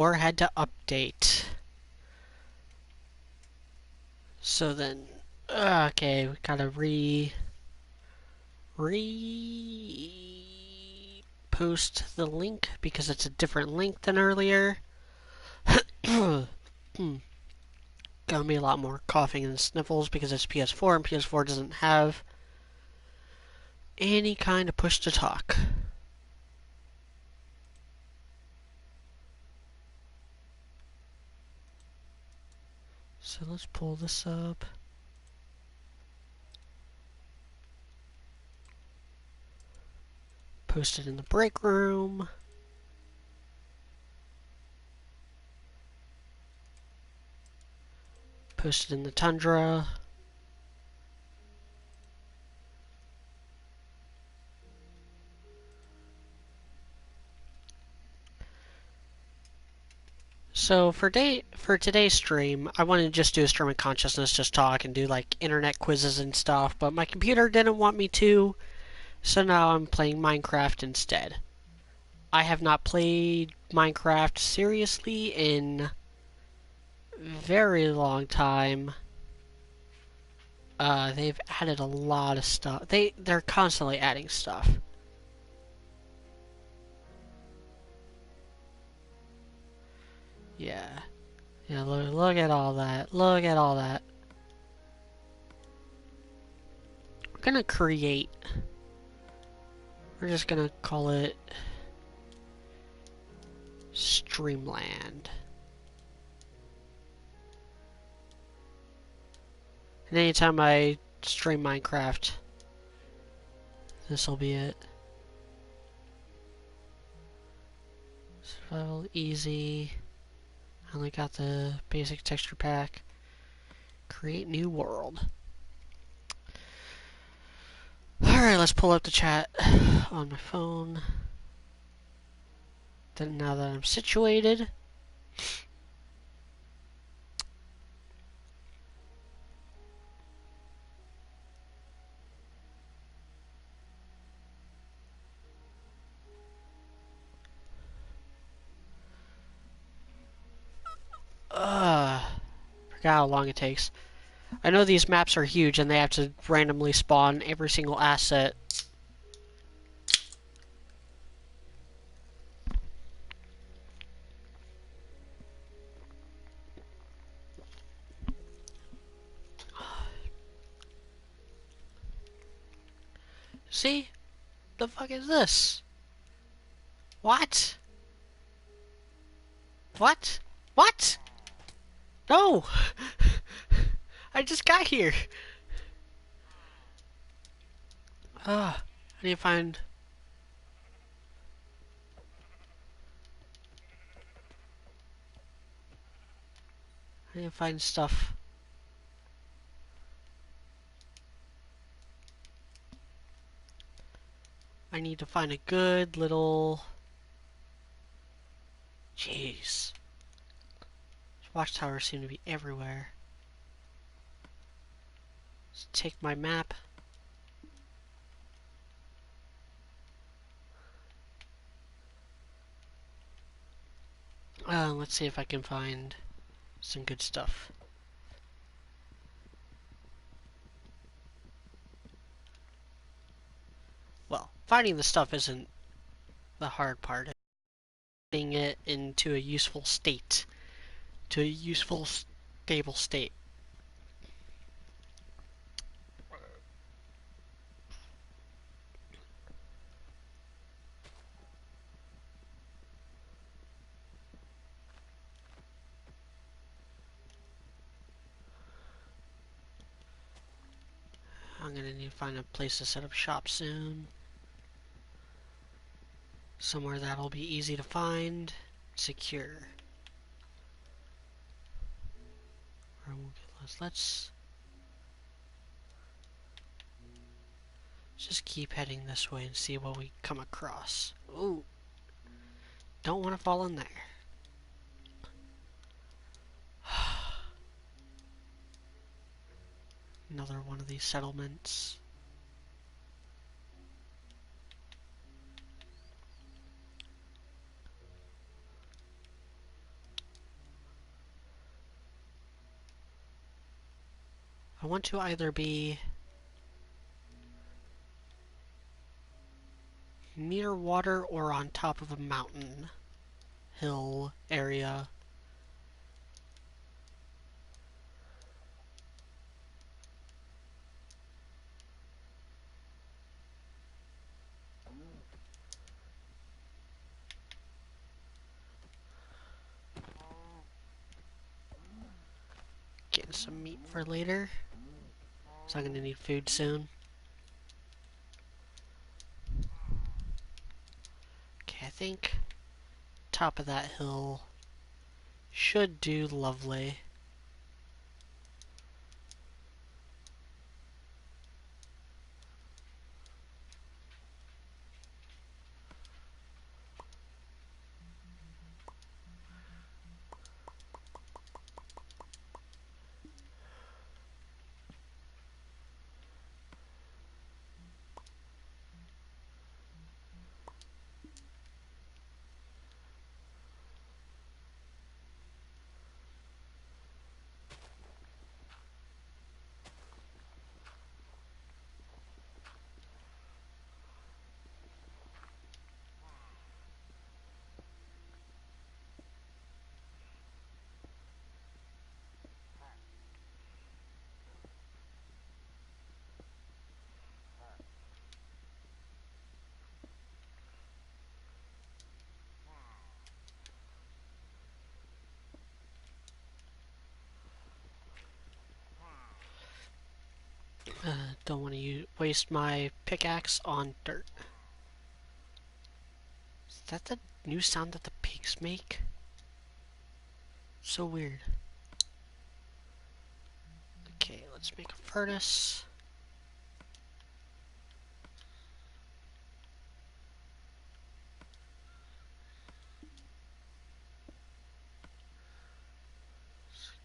or had to update. So then, okay, we gotta post the link because it's a different link than earlier. Gonna be a lot more coughing and sniffles because it's PS4 and PS4 doesn't have any kind of push to talk. So let's pull this up. Post it in the break room. Post it in the Tundra. So for today's stream, I wanted to just do a stream of consciousness, just talk and do like internet quizzes and stuff, but my computer didn't want me to, so now I'm playing Minecraft instead. I have not played Minecraft seriously in a very long time. They've added a lot of stuff. They're constantly adding stuff. Yeah. Yeah, look at all that. Look at all that. We're gonna create. We're just gonna call it Streamland. And anytime I stream Minecraft, this will be it. Survival easy. I only got the basic texture pack. Create new world. Alright, let's pull up the chat on my phone. Then now that I'm situated. Forgot how long it takes. I know these maps are huge and they have to randomly spawn every single asset. See? The fuck is this? What? What? What? No! I just got here. I need to find... I need to find stuff. I need to find a good little... Jeez. Watchtowers seem to be everywhere. Let's take my map. Let's see if I can find some good stuff. Well, finding the stuff isn't the hard part. Getting it into a useful state. To a useful, stable state. I'm gonna need to find a place to set up shop soon. Somewhere that'll be easy to find. Secure. Let's just keep heading this way and see what we come across. Ooh. Don't want to fall in there. Another one of these settlements. I want to either be near water or on top of a mountain, hill area. Getting some meat for later, so I'm gonna need food soon. Okay, I think top of that hill should do lovely. Don't want to waste my pickaxe on dirt. Is that the new sound that the pigs make? So weird. Okay, let's make a furnace.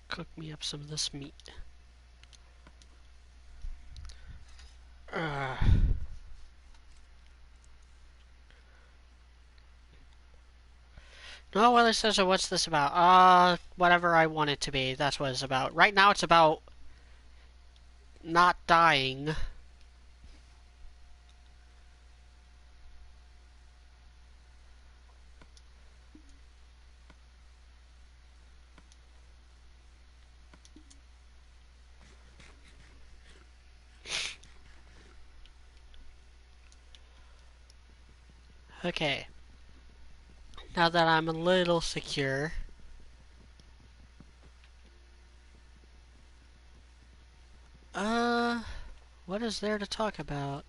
Cook me up some of this meat. Uh, no, well, it says, so what's this about? Whatever I want it to be. That's what it's about. Right now it's about not dying. Okay. Now that I'm a little secure. What is there to talk about?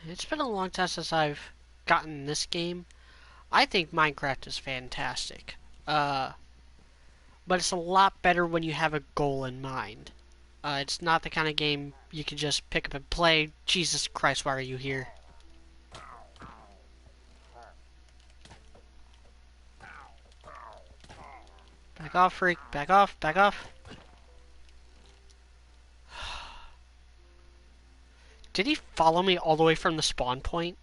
It's been a long time since I've gotten this game. I think Minecraft is fantastic. But it's a lot better when you have a goal in mind. It's not the kind of game you can just pick up and play. Jesus Christ, why are you here? Back off, freak. Back off, back off. Did he follow me all the way from the spawn point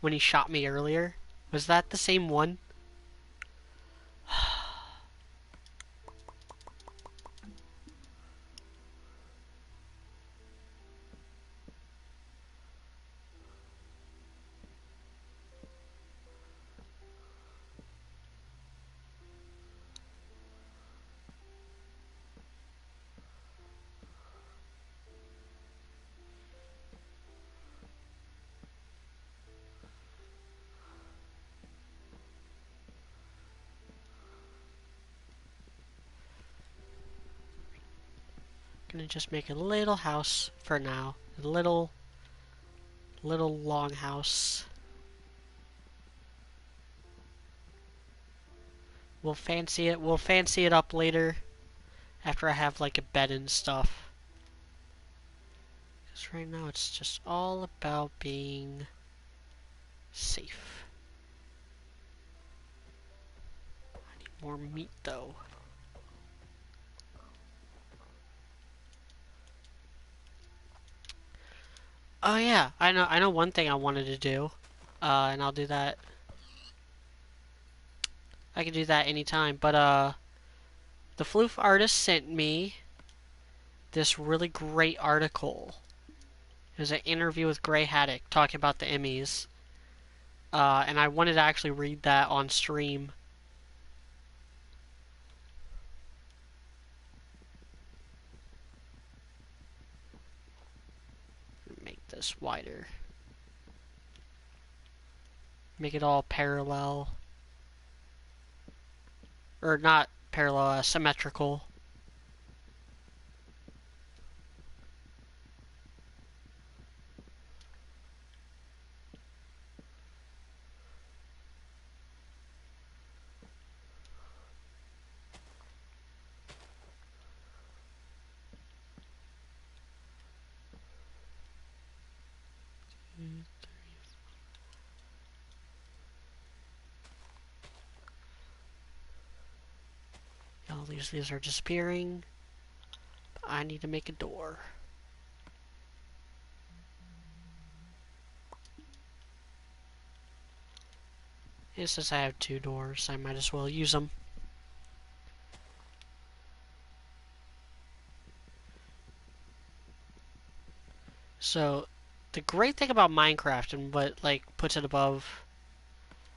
when he shot me earlier? Was that the same one? Gonna just make a little house for now. A little long house. We'll fancy it up later after I have like a bed and stuff. Because right now it's just all about being safe. I need more meat though. Oh yeah, I know one thing I wanted to do. And I'll do that I can do that anytime. But the Floof artist sent me this really great article. It was an interview with Gray Haddock talking about the Emmys. And I wanted to actually read that on stream. Make this wider. Make it all parallel. Or not parallel, symmetrical. All these are disappearing. I need to make a door. And since I have 2 doors, I might as well use them. So, the great thing about Minecraft and what like puts it above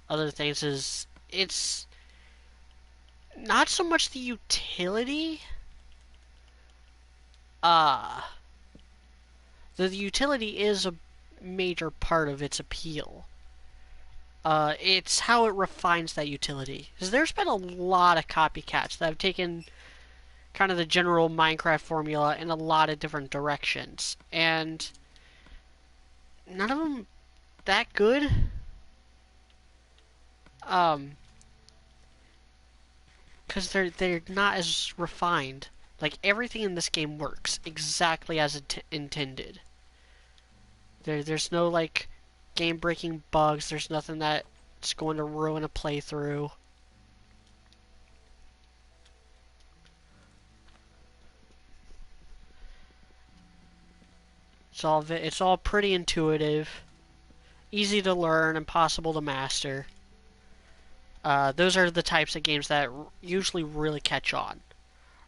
other things is it's not so much the utility. The utility is a major part of its appeal. It's how it refines that utility. Because there's been a lot of copycats that have taken kind of the general Minecraft formula in a lot of different directions. And none of them that good. Because they're not as refined. Like, everything in this game works exactly as intended. There's no, like, game-breaking bugs. There's nothing that's going to ruin a playthrough. It's all pretty intuitive, easy to learn, and possible to master. Those are the types of games that usually really catch on.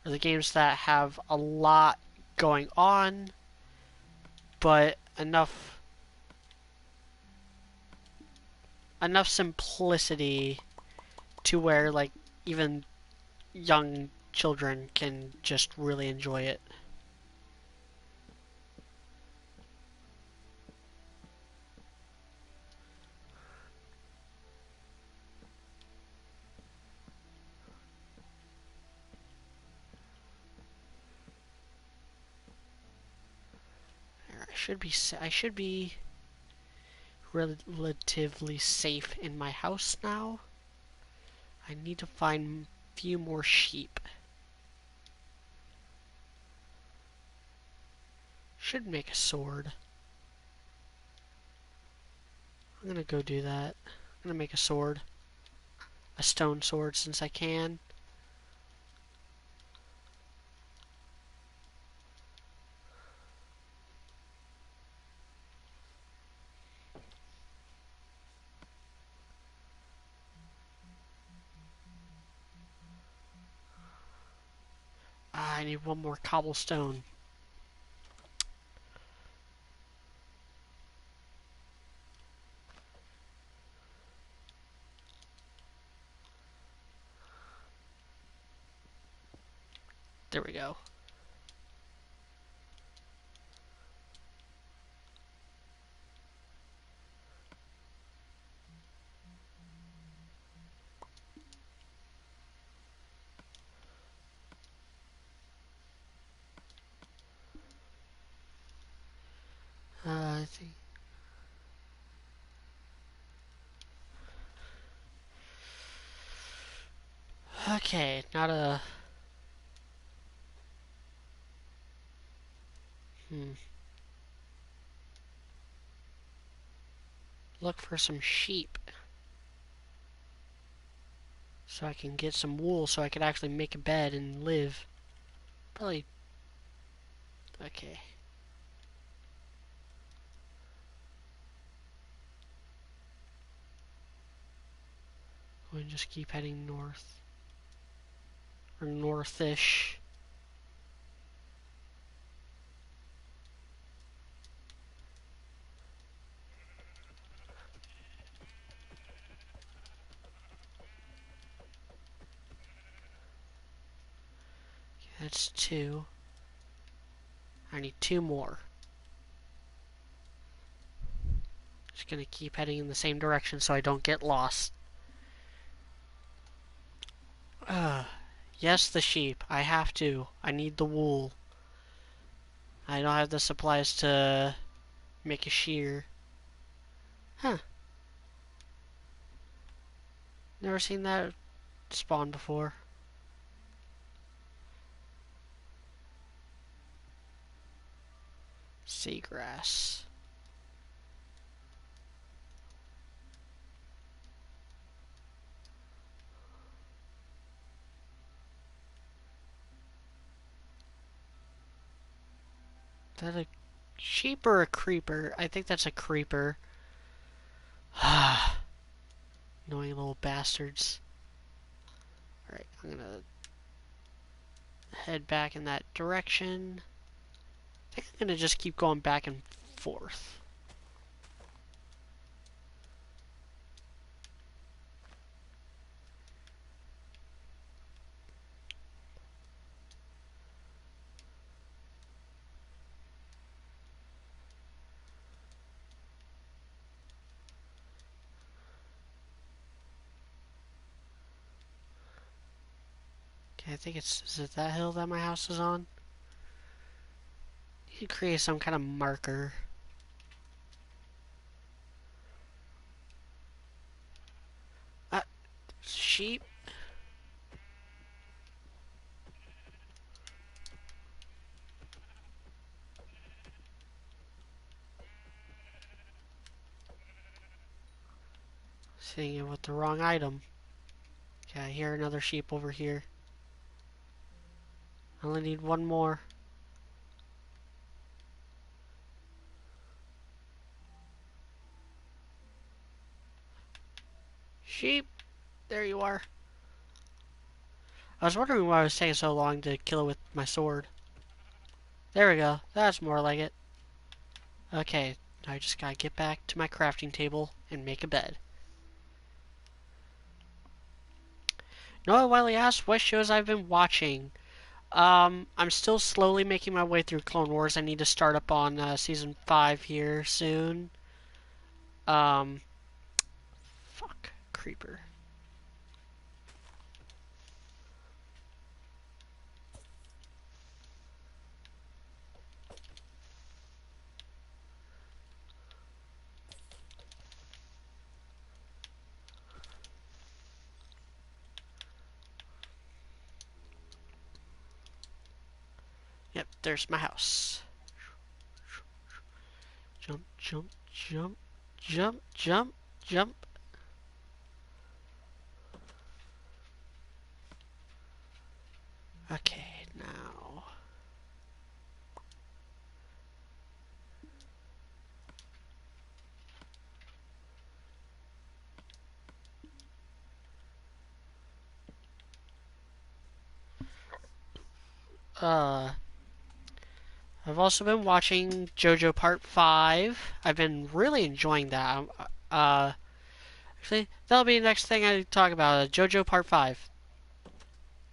Are the games that have a lot going on, but enough simplicity to where like even young children can just really enjoy it. I should be relatively safe in my house now. I need to find a few more sheep. Should make a sword. I'm gonna go do that. I'm gonna make a sword. A stone sword since I can. I need one more cobblestone. There we go. I think. Okay, not a. Look for some sheep. So I can get some wool so I can actually make a bed and live. Probably. Okay. and just keep heading north. Or northish. That's 2. I need 2 more. Just gonna keep heading in the same direction so I don't get lost. Yes, the sheep. I have to. I need the wool. I don't have the supplies to make a shear. Huh. Never seen that spawn before. Seagrass. Is that a sheep or a creeper? I think that's a creeper. Annoying little bastards. Alright, I'm gonna head back in that direction. I think I'm gonna just keep going back and forth. Okay, I think is it that hill that my house is on? You can create some kind of marker. Sheep? Seeing it with the wrong item. Okay, I hear another sheep over here. I only need 1 more. Sheep! There you are. I was wondering why it was taking so long to kill it with my sword. There we go. That's more like it. Okay, now I just gotta get back to my crafting table and make a bed. Noah Wiley asks what shows I've been watching. I'm still slowly making my way through Clone Wars. I need to start up on season 5 here soon. Fuck. Creeper. Yep, there's my house. Jump, jump, jump, jump, jump, jump. Okay, now. I've also been watching JoJo Part 5. I've been really enjoying that. Actually, that'll be the next thing I talk about, JoJo Part 5.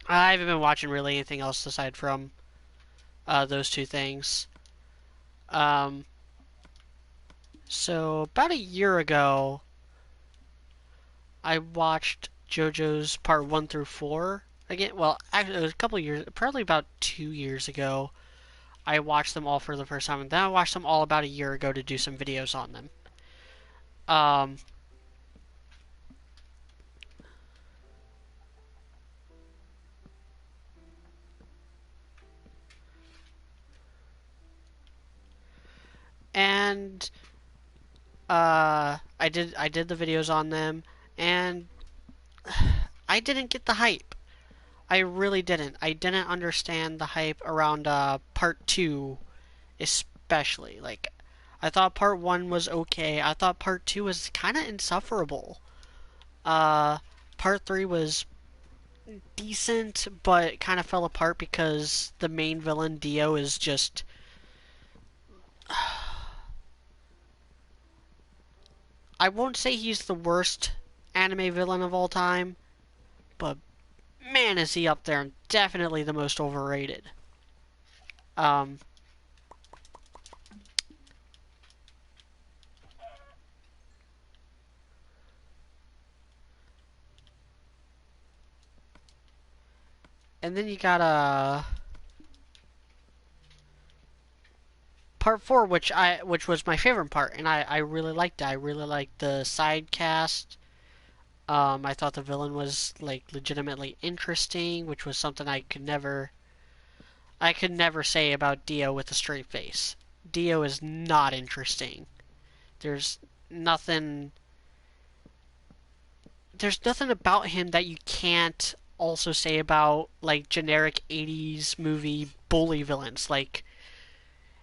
I haven't been watching really anything else aside from those 2 things. So, about a year ago, I watched JoJo's Part 1 through 4. Again, well, actually, it was a couple years, probably about 2 years ago. I watched them all for the first time, and then I watched them all about a year ago to do some videos on them. And I did the videos on them, and I didn't get the hype. I really didn't. I didn't understand the hype around part 2, especially. Like, I thought part 1 was okay. I thought part 2 was kind of insufferable. Part 3 was decent, but kind of fell apart because the main villain, Dio, is just... I won't say he's the worst anime villain of all time, but man, is he up there and definitely the most overrated. Um, and then you got part 4, which was my favorite part, and I really liked it. I really liked the side cast. I thought the villain was like legitimately interesting, which was something I could never say about Dio with a straight face. Dio is not interesting. There's nothing there's nothing about him that you can't also say about like generic 80s movie bully villains. Like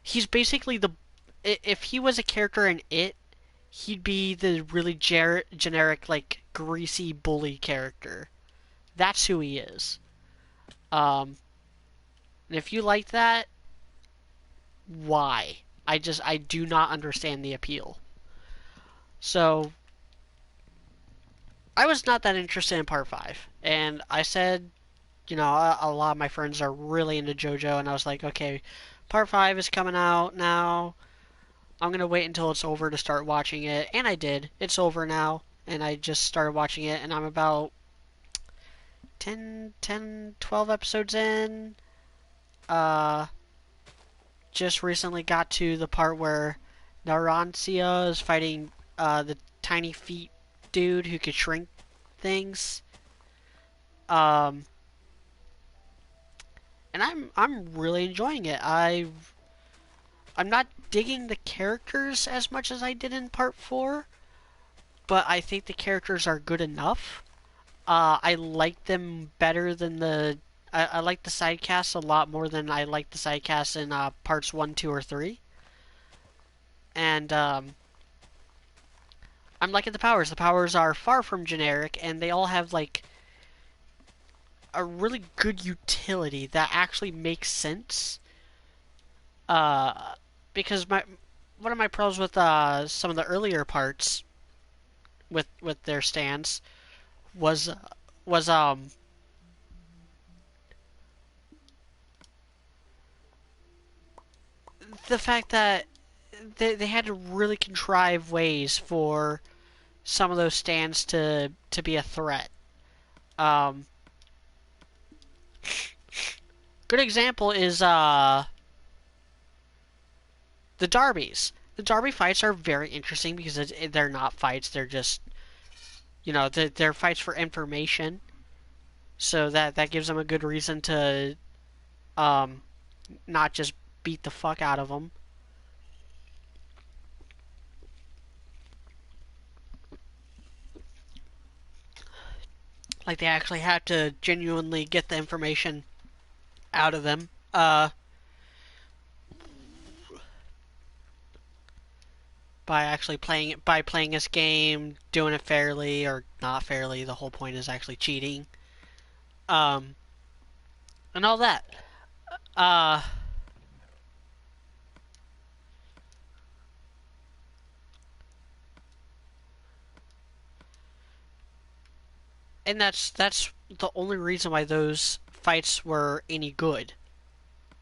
he's basically the if he was a character in It, he'd be the really generic like greasy bully character. That's who he is. Um and if you like that, why? I do not understand the appeal. So I was not that interested in part 5. And I said, a lot of my friends are really into JoJo, and I was like, okay, part 5 is coming out now. I'm going to wait until it's over to start watching it. And I did. It's over now. And I just started watching it, and I'm about 12 episodes in. Uh, just recently got to the part where Narancia is fighting the tiny feet dude who could shrink things. Um, and I'm really enjoying it. I'm not digging the characters as much as I did in part 4, but I think the characters are good enough. I like them better than I like the side casts a lot more than I like the side casts in parts 1, 2, or 3. And I'm liking the powers. The powers are far from generic, and they all have like a really good utility that actually makes sense. Uh, because one of my problems with some of the earlier parts with their stands was was the fact that they had to really contrive ways for some of those stands to be a threat. Um, Good example is the derbies. The derby fights are very interesting because they're not fights; they're just they're fights for information. So that gives them a good reason to um, not just beat the fuck out of them. Like they actually have to genuinely get the information out of them. By actually playing this game, doing it fairly or not fairly. The whole point is actually cheating. Um, and all that. Uh, and that's the only reason why those fights were any good.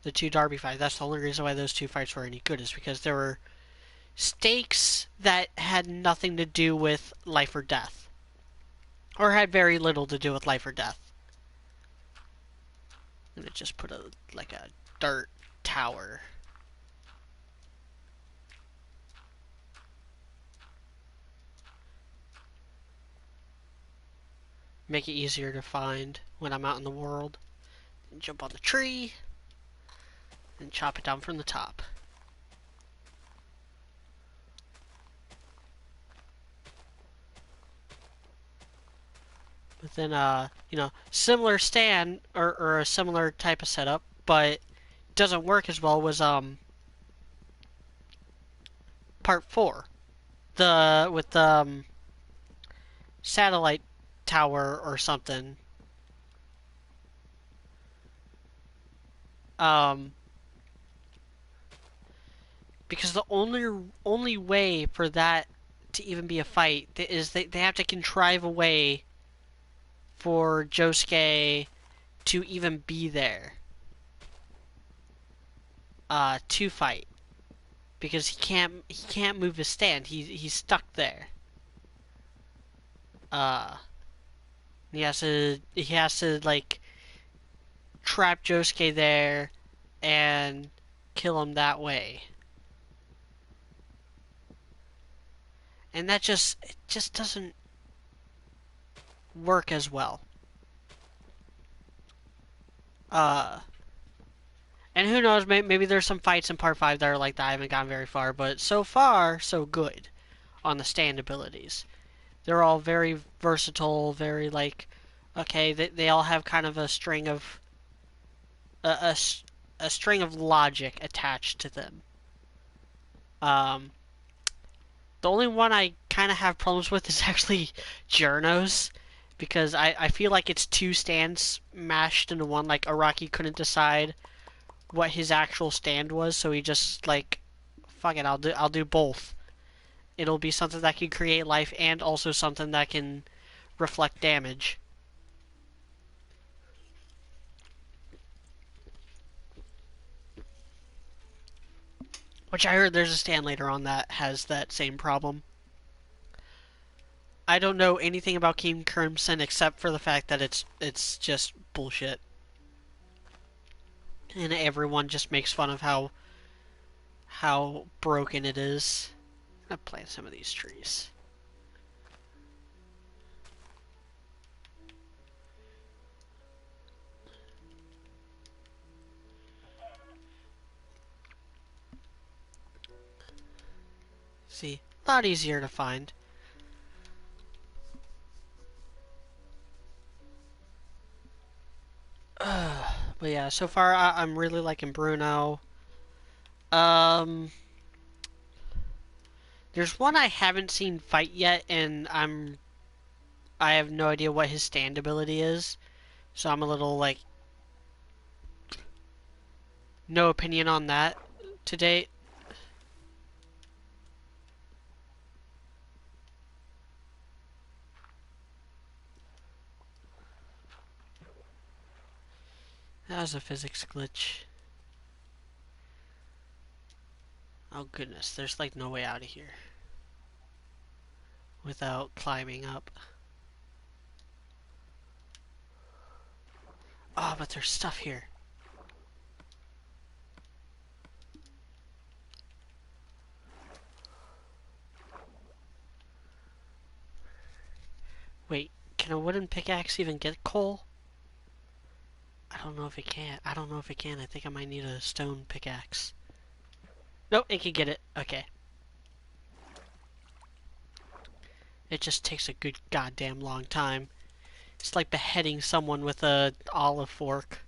The two Derby fights. That's the only reason why those two fights were any good is because there were stakes that had nothing to do with life or death, or had very little to do with life or death. And it just put a dirt tower. Make it easier to find when I'm out in the world. And jump on the tree and chop it down from the top. But then, similar stand or a similar type of setup, but doesn't work as well was part 4, the with the satellite tower or something. Because the only way for that to even be a fight is they have to contrive a way for Josuke to even be there to fight, because he can't move his stand. He's stuck there. Uh, he has to like trap Josuke there and kill him that way. And it just doesn't work as well. And who knows, maybe there's some fights in part 5 that are like that. I haven't gotten very far, but so far, so good on the stand abilities. They're all very versatile, very like, okay, they all have kind of a string of, a, a string of logic attached to them. Um, the only one I kind of have problems with is actually Journos, because I feel like it's two stands mashed into one. Like, Araki couldn't decide what his actual stand was, so he just like, fuck it, I'll do both. It'll be something that can create life and also something that can reflect damage. Which I heard there's a stand later on that has that same problem. I don't know anything about King Crimson except for the fact that it's just bullshit. And everyone just makes fun of how broken it is. I'm gonna plant some of these trees. See, a lot easier to find. But yeah, so far I'm really liking Bruno. Um, there's one I haven't seen fight yet, and I have no idea what his stand ability is, so I'm a little like no opinion on that to date. That was a physics glitch. Oh goodness, there's like no way out of here without climbing up. Oh, but there's stuff here. Wait, can a wooden pickaxe even get coal? I don't know if it can. I don't know if it can. I think I might need a stone pickaxe. Nope, it can get it. Okay. It just takes a good goddamn long time. It's like beheading someone with a olive fork.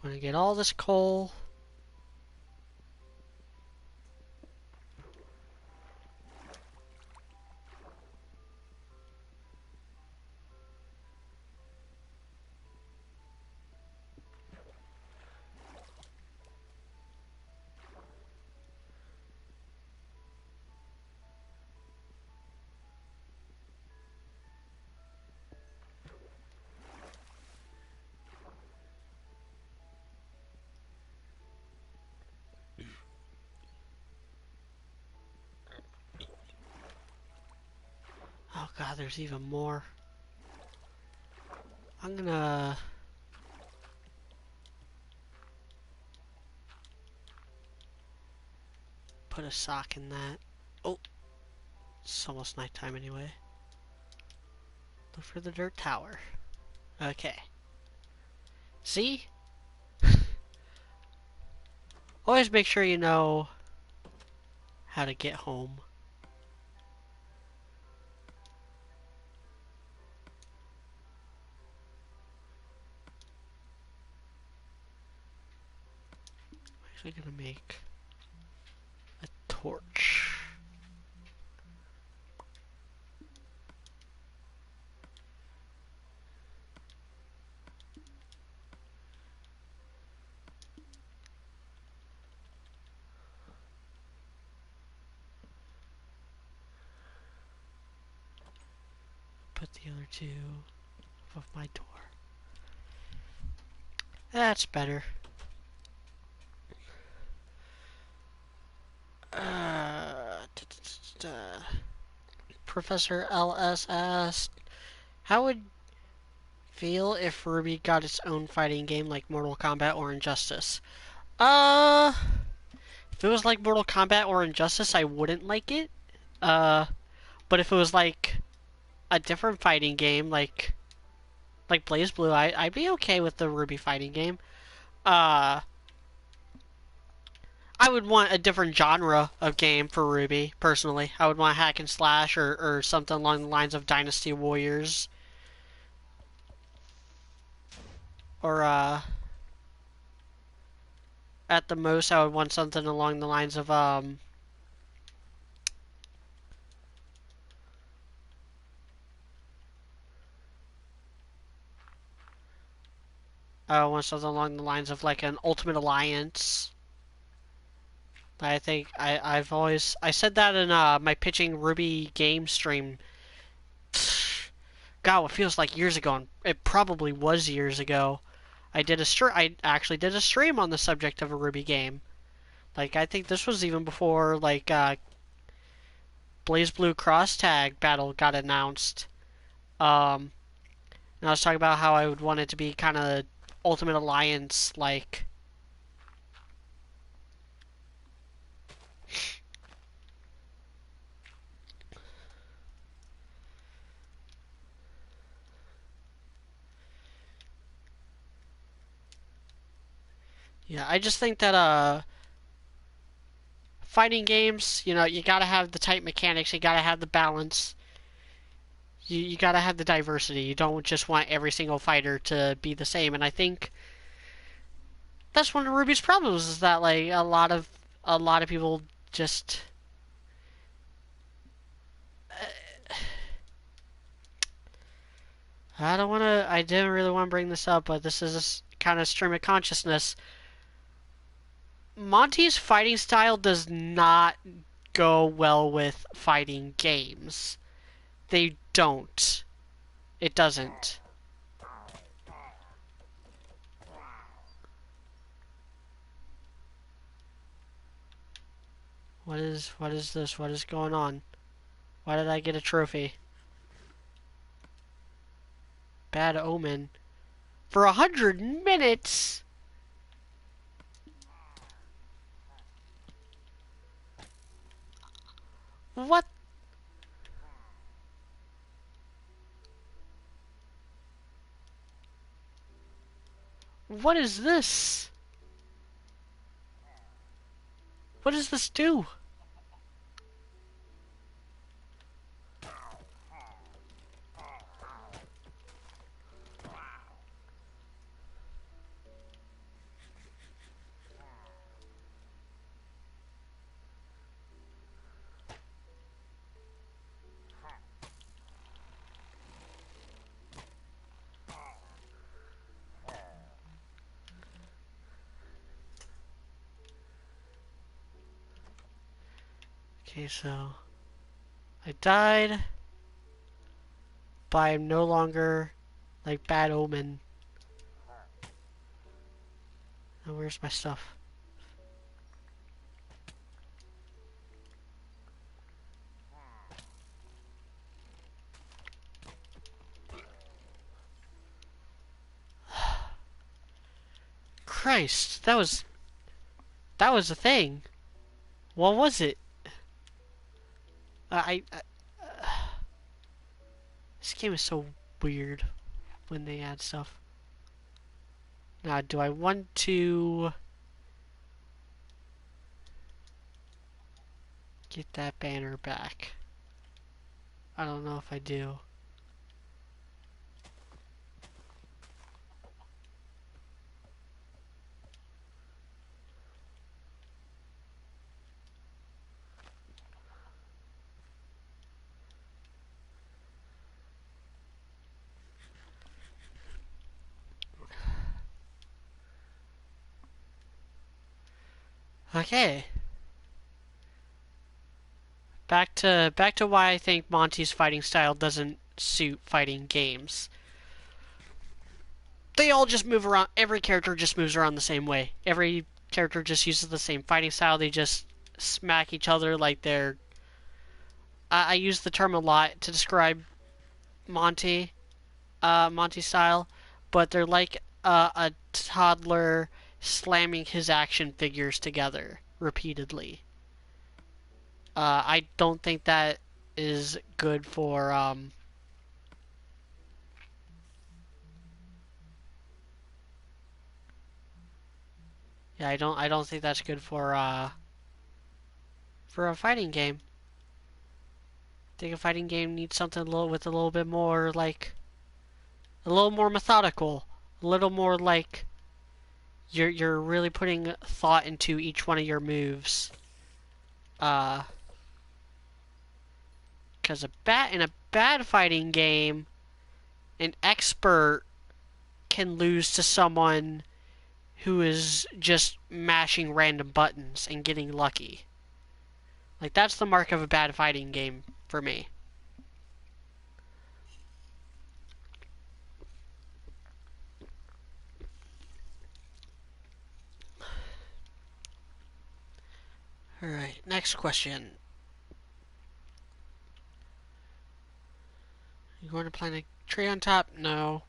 Gonna get all this coal. Oh god, there's even more. I'm gonna put a sock in that. Oh, it's almost nighttime anyway. Look for the dirt tower. Okay. See? Always make sure you know how to get home. I'm actually gonna make a torch. Put the other two above my door. That's better. Professor LS asked, how would feel if RWBY got its own fighting game like Mortal Kombat or Injustice? If it was like Mortal Kombat or Injustice, I wouldn't like it. But if it was like a different fighting game, like BlazBlue, I'd be okay with the RWBY fighting game. I would want a different genre of game for RWBY, personally. I would want hack and slash or something along the lines of Dynasty Warriors. Or, at the most, I would want something along the lines of, I want something along the lines of like an Ultimate Alliance. I think I said that in my pitching RWBY game stream. God, it feels like years ago, and it probably was years ago. I actually did a stream on the subject of a RWBY game. Like, I think this was even before like BlazBlue Cross Tag Battle got announced. And I was talking about how I would want it to be kind of Ultimate Alliance like. Yeah, I just think that fighting games, you gotta have the tight mechanics, you gotta have the balance, you gotta have the diversity. You don't just want every single fighter to be the same. And I think that's one of RWBY's problems is that like a lot of people just I didn't really want to bring this up, but this is a kind of stream of consciousness. Monty's fighting style does not go well with fighting games. They don't. It doesn't. What is this? What is going on? Why did I get a trophy? Bad Omen. For 100 minutes? What? What is this? What does this do? Okay, so I died, but I'm no longer like Bad Omen. Now where's my stuff? Christ, that was a thing. What was it? This game is so weird when they add stuff. Now, do I want to get that banner back. I don't know if I do. Okay. Back to why I think Monty's fighting style doesn't suit fighting games. They all just move around. Every character just moves around the same way. Every character just uses the same fighting style. They just smack each other like they're... I use the term a lot to describe Monty, Monty's style, but they're like a toddler slamming his action figures together repeatedly. I don't think that is good for yeah, I don't think that's good for a fighting game. I think a fighting game needs something a little bit more like a little more methodical, a little more like you're really putting thought into each one of your moves. Because in a bad fighting game, an expert can lose to someone who is just mashing random buttons and getting lucky. Like, that's the mark of a bad fighting game for me. Alright, next question. You going to plant a tree on top? No.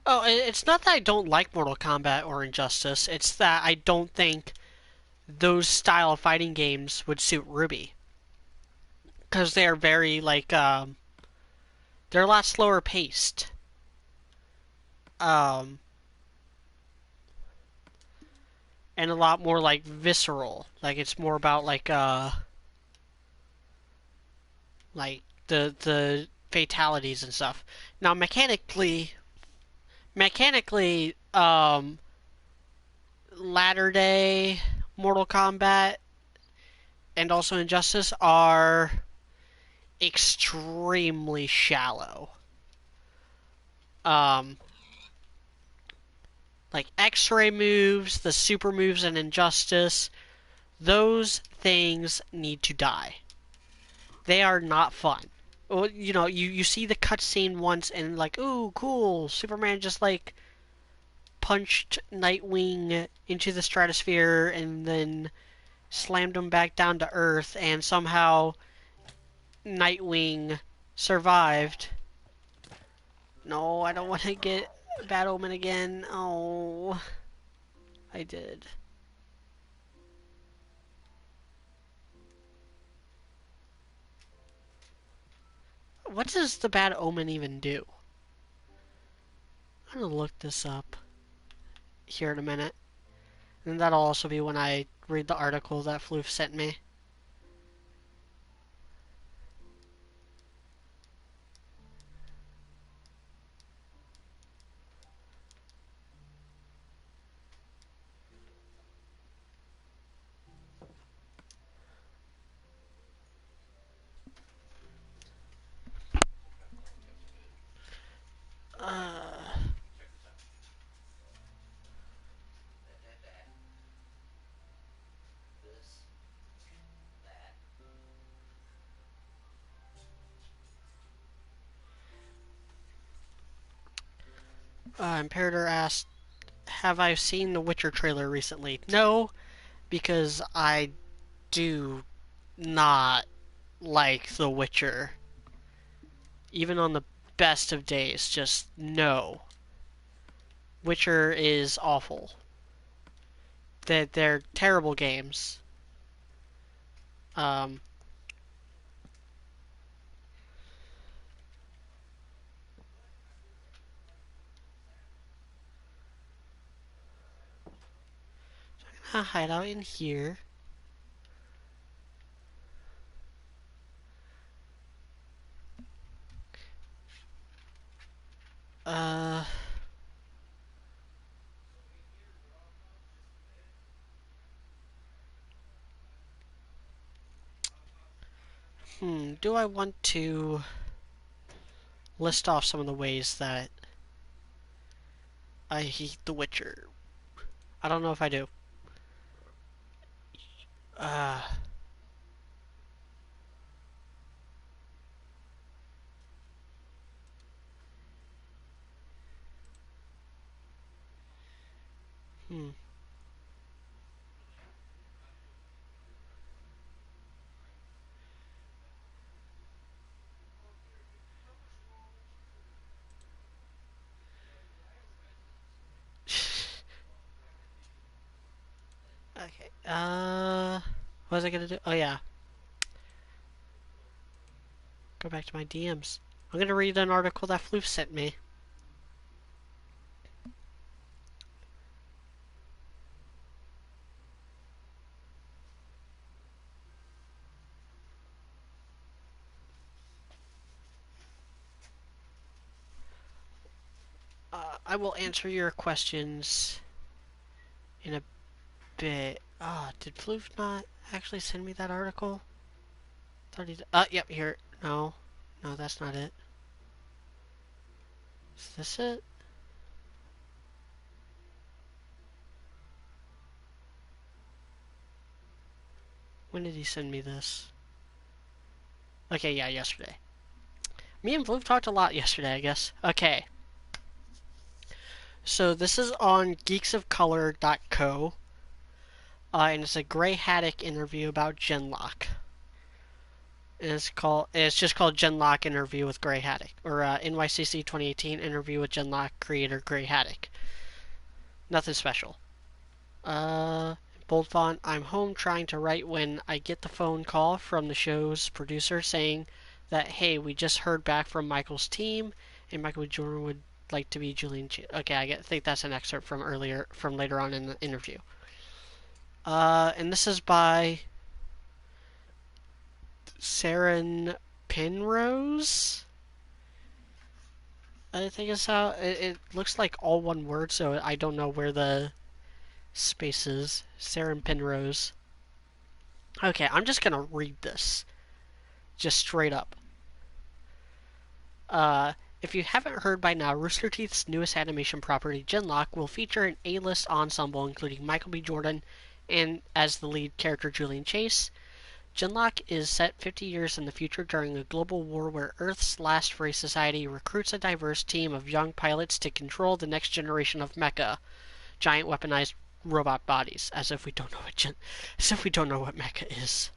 Oh, it's not that I don't like Mortal Kombat or Injustice. It's that I don't think those style of fighting games would suit Ruby. Because they're very, like, they're a lot slower paced. And a lot more, like, visceral. Like, it's more about, like the fatalities and stuff. Now, mechanically, latter day Mortal Kombat and also Injustice are extremely shallow. Like X-ray moves, the super moves in Injustice, those things need to die. They are not fun. Well, you know, you see the cutscene once and like, ooh, cool, Superman just like punched Nightwing into the stratosphere and then slammed him back down to Earth, and somehow Nightwing survived. No, I don't want to get Bad Omen again. Oh, I did. What does the Bad Omen even do? I'm gonna look this up here in a minute. And that'll also be when I read the article that Floof sent me. Imperator asked, have I seen the Witcher trailer recently? No, because I do not like The Witcher. Even on the best of days, just no. Witcher is awful. They're terrible games. Um, I'll hide out in here. Uh, do I want to list off some of the ways that I hate The Witcher? I don't know if I do. Uh, hmm. Okay. What was I gonna do? Oh yeah, go back to my DMs. I'm gonna read an article that Floof sent me. I will answer your questions in a bit. Did Floof not actually send me that article? Thought he did. Yep, here. No. No, that's not it. Is this it? When did he send me this? Okay, yeah, yesterday. Me and Floof talked a lot yesterday, I guess. Okay. So this is on geeksofcolor.co. And it's a Gray Haddock interview about Genlock. And it's just called Genlock interview with Gray Haddock, or NYCC 2018 interview with Genlock creator Gray Haddock. Nothing special. Bold font. I'm home trying to write when I get the phone call from the show's producer saying that hey, we just heard back from Michael's team, and Michael Jordan would like to be Julian. Okay, I think that's an excerpt from later on in the interview. And this is by Saren Penrose. I think it's how it looks like all one word, so I don't know where the space is. Saren Penrose. Okay, I'm just gonna read this. Just straight up. If you haven't heard by now, Rooster Teeth's newest animation property, Genlock, will feature an A-list ensemble including Michael B. Jordan and as the lead character Julian Chase. Genlock is set 50 years in the future during a global war where Earth's last free society recruits a diverse team of young pilots to control the next generation of mecha, giant weaponized robot bodies. As if we don't know what mecha is.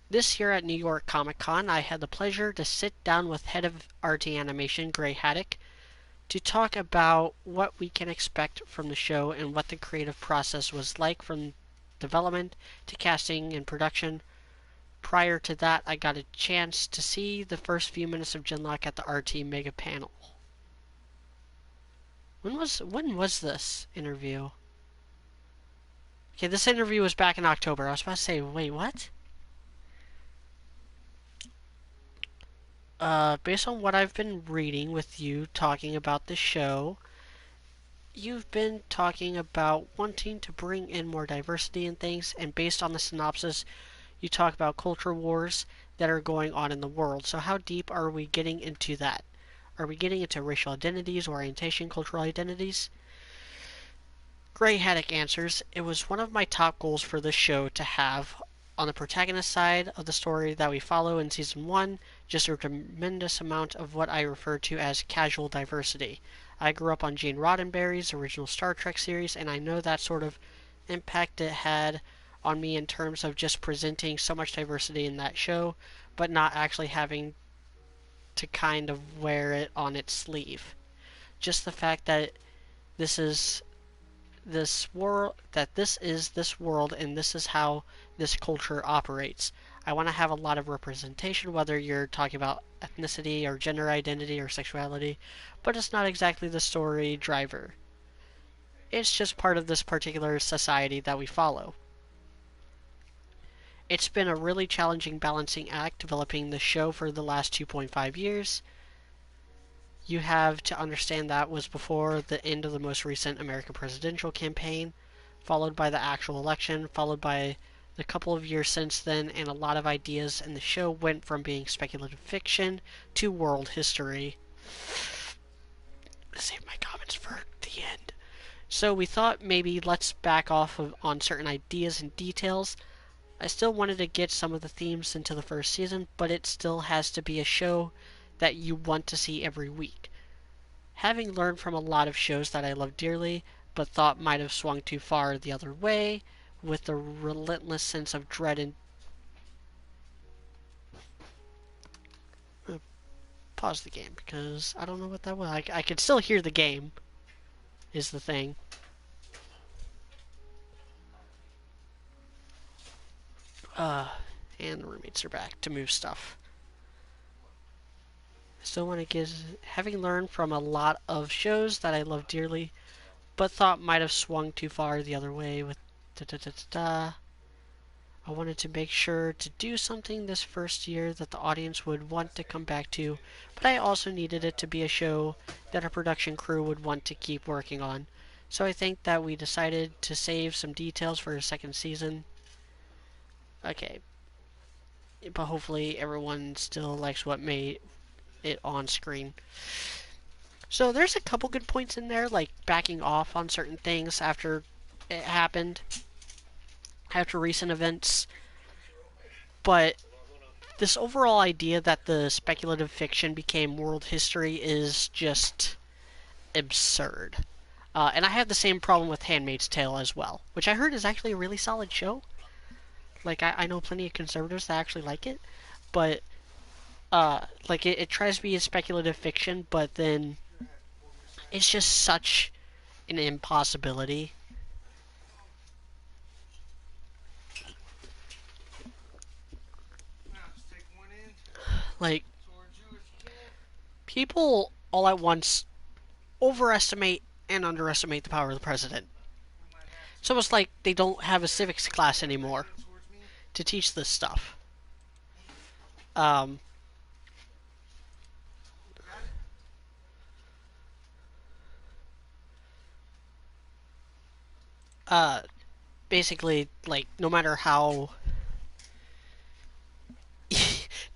This year at New York Comic Con, I had the pleasure to sit down with head of RT Animation, Gray Haddock, to talk about what we can expect from the show and what the creative process was like from development to casting and production. Prior to that, I got a chance to see the first few minutes of Genlock at the RT Mega Panel. When was this interview? Okay, this interview was back in October. I was about to say, wait, what? Based on what I've been reading with you talking about the show, you've been talking about wanting to bring in more diversity in things, and based on the synopsis, you talk about culture wars that are going on in the world. So how deep are we getting into that? Are we getting into racial identities, orientation, cultural identities? Gray Haddock answers, it was one of my top goals for this show to have, on the protagonist side of the story that we follow in Season 1, just a tremendous amount of what I refer to as casual diversity. I grew up on Gene Roddenberry's original Star Trek series, and I know that sort of impact it had on me in terms of just presenting so much diversity in that show, but not actually having to kind of wear it on its sleeve. Just the fact that this is this world, that this is this world, and this is how this culture operates. I want to have a lot of representation, whether you're talking about ethnicity or gender identity or sexuality, but it's not exactly the story driver. It's just part of this particular society that we follow. It's been a really challenging balancing act developing the show for the last 2.5 years. You have to understand that was before the end of the most recent American presidential campaign, followed by the actual election, followed by the couple of years since then, and a lot of ideas in the show went from being speculative fiction to world history. Save my comments for the end. So we thought maybe let's back off on certain ideas and details. I still wanted to get some of the themes into the first season, but it still has to be a show that you want to see every week. Having learned from a lot of shows that I love dearly, but thought might have swung too far the other way, with the relentless sense of dread and... Pause the game, because I don't know what that was. I could still hear the game, is the thing. And the roommates are back to move stuff. Still want to get, having learned from a lot of shows that I love dearly, but thought might have swung too far the other way with I wanted to make sure to do something this first year that the audience would want to come back to, but I also needed it to be a show that a production crew would want to keep working on. So I think that we decided to save some details for a second season. Okay. But hopefully everyone still likes what made it on screen. So there's a couple good points in there, like backing off on certain things after it happened, after recent events. But this overall idea that the speculative fiction became world history is just absurd. And I have the same problem with Handmaid's Tale as well, which I heard is actually a really solid show. Like, I know plenty of conservatives that actually like it, but like it tries to be a speculative fiction, but then it's just such an impossibility. Like, people all at once overestimate and underestimate the power of the president. It's almost like they don't have a civics class anymore to teach this stuff. Um, Basically, like, no matter how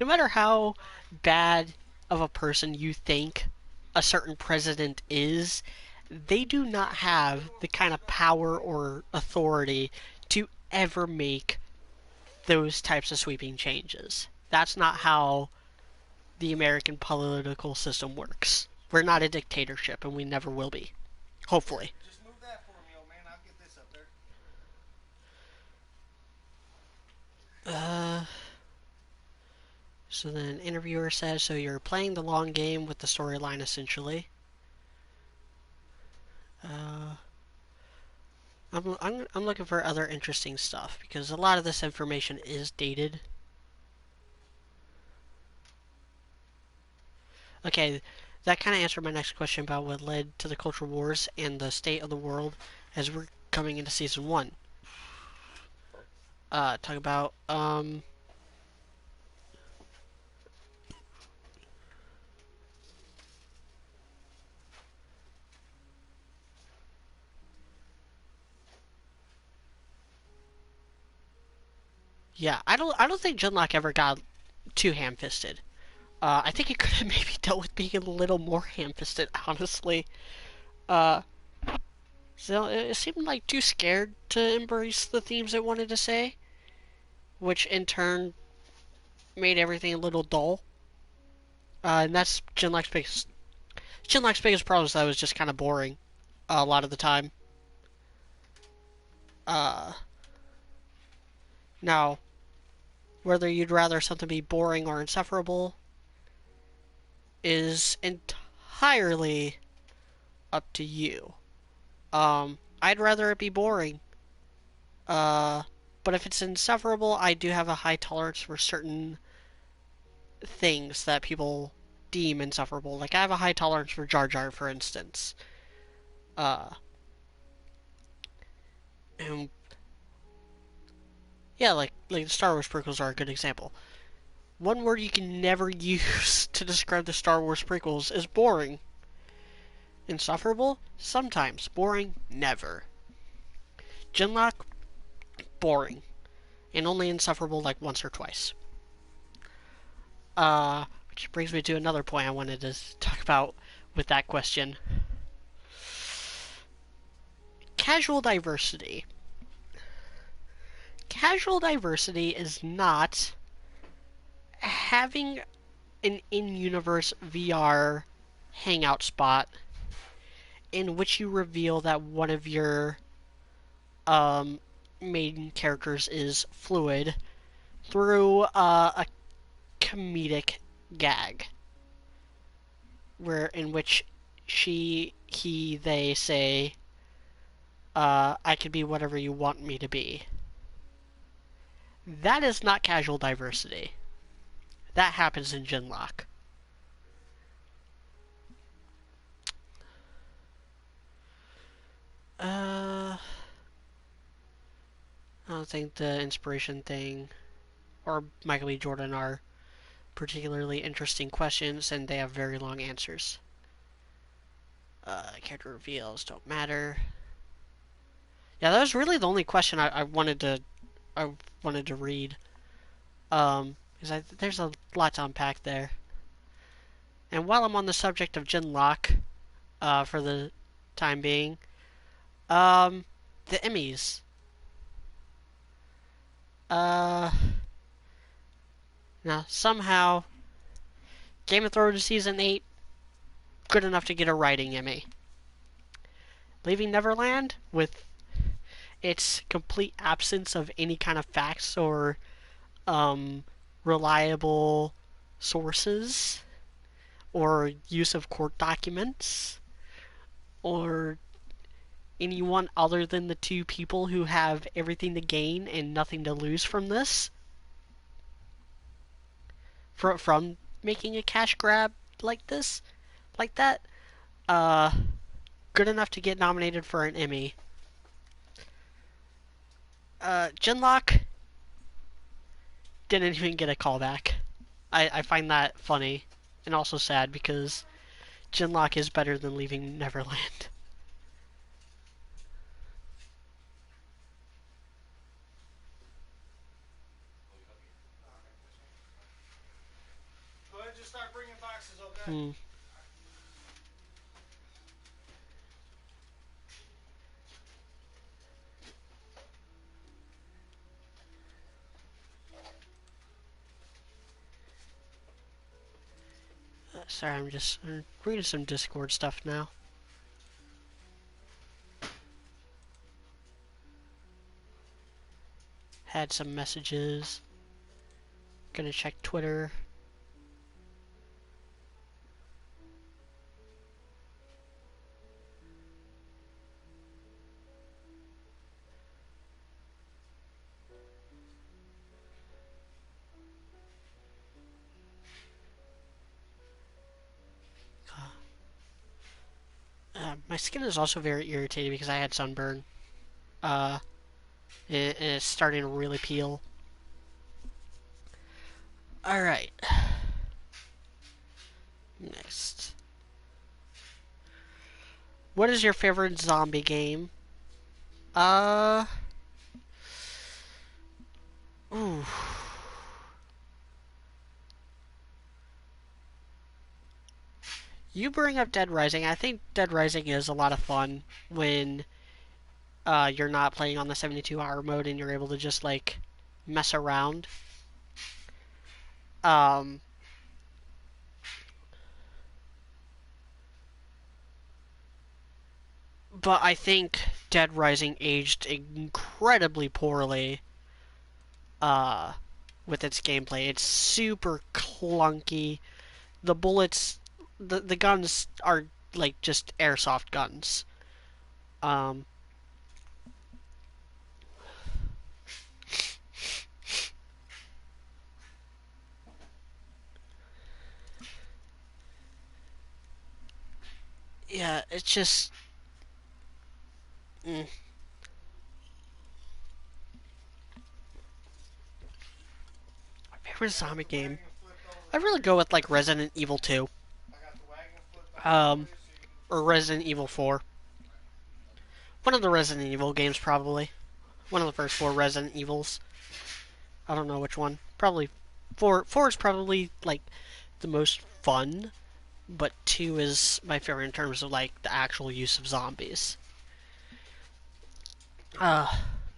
no matter how bad of a person you think a certain president is, they do not have the kind of power or authority to ever make those types of sweeping changes. That's not how the American political system works. We're not a dictatorship, and we never will be. Hopefully. Just move that for me, old man. I'll get this up there. So then interviewer says, so you're playing the long game with the storyline essentially. I'm looking for other interesting stuff because a lot of this information is dated. Okay, that kind of answered my next question about what led to the cultural wars and the state of the world as we're coming into season 1. Talk about, yeah, I don't think Genlock ever got too ham-fisted. I think it could have maybe dealt with being a little more ham-fisted, honestly. Uh, so it seemed like too scared to embrace the themes it wanted to say, which in turn made everything a little dull. And that's Genlock's biggest problem is that it was just kind of boring a lot of the time. Uh, Now, whether you'd rather something be boring or insufferable is entirely up to you. I'd rather it be boring. Uh, but if it's insufferable, I do have a high tolerance for certain things that people deem insufferable. Like I have a high tolerance for Jar Jar, for instance. Uh, and yeah, like the Star Wars prequels are a good example. One word you can never use to describe the Star Wars prequels is boring. Insufferable? Sometimes. Boring? Never. Genlock? Boring. And only insufferable like once or twice. Which brings me to another point I wanted to talk about with that question. Casual diversity. Casual diversity is not having an in-universe VR hangout spot in which you reveal that one of your main characters is fluid through a comedic gag, where in which they say, "I could be whatever you want me to be." That is not casual diversity. That happens in Genlock. I don't think the inspiration thing or Michael B. Jordan are particularly interesting questions, and they have very long answers. Character reveals don't matter. Yeah, that was really the only question I wanted to read. Because there's a lot to unpack there. And while I'm on the subject of Genlock, for the time being, the Emmys. Now somehow, Game of Thrones season 8, good enough to get a writing Emmy. Leaving Neverland, with its complete absence of any kind of facts or reliable sources or use of court documents or anyone other than the two people who have everything to gain and nothing to lose from this, from making a cash grab like this, like that, good enough to get nominated for an Emmy. Genlock didn't even get a callback. I find that funny and also sad because Genlock is better than Leaving Neverland. Go ahead, just start bringing boxes, okay? Sorry, I'm just reading some Discord stuff now. Had some messages. Gonna check Twitter. My skin is also very irritated because I had sunburn. It's starting to really peel. Alright. Next. What is your favorite zombie game? Ooh. You bring up Dead Rising. I think Dead Rising is a lot of fun when you're not playing on the 72-hour mode and you're able to just like mess around. But I think Dead Rising aged incredibly poorly with its gameplay. It's super clunky. The bullets, the guns are like just airsoft guns. Um, yeah, it's just. Mm. My favorite zombie game. I really go with like Resident Evil 2, um, or Resident Evil 4. One of the Resident Evil games, probably. One of the first four Resident Evils. I don't know which one. Probably four. Four is probably like the most fun, but two is my favorite in terms of like the actual use of zombies. Uh,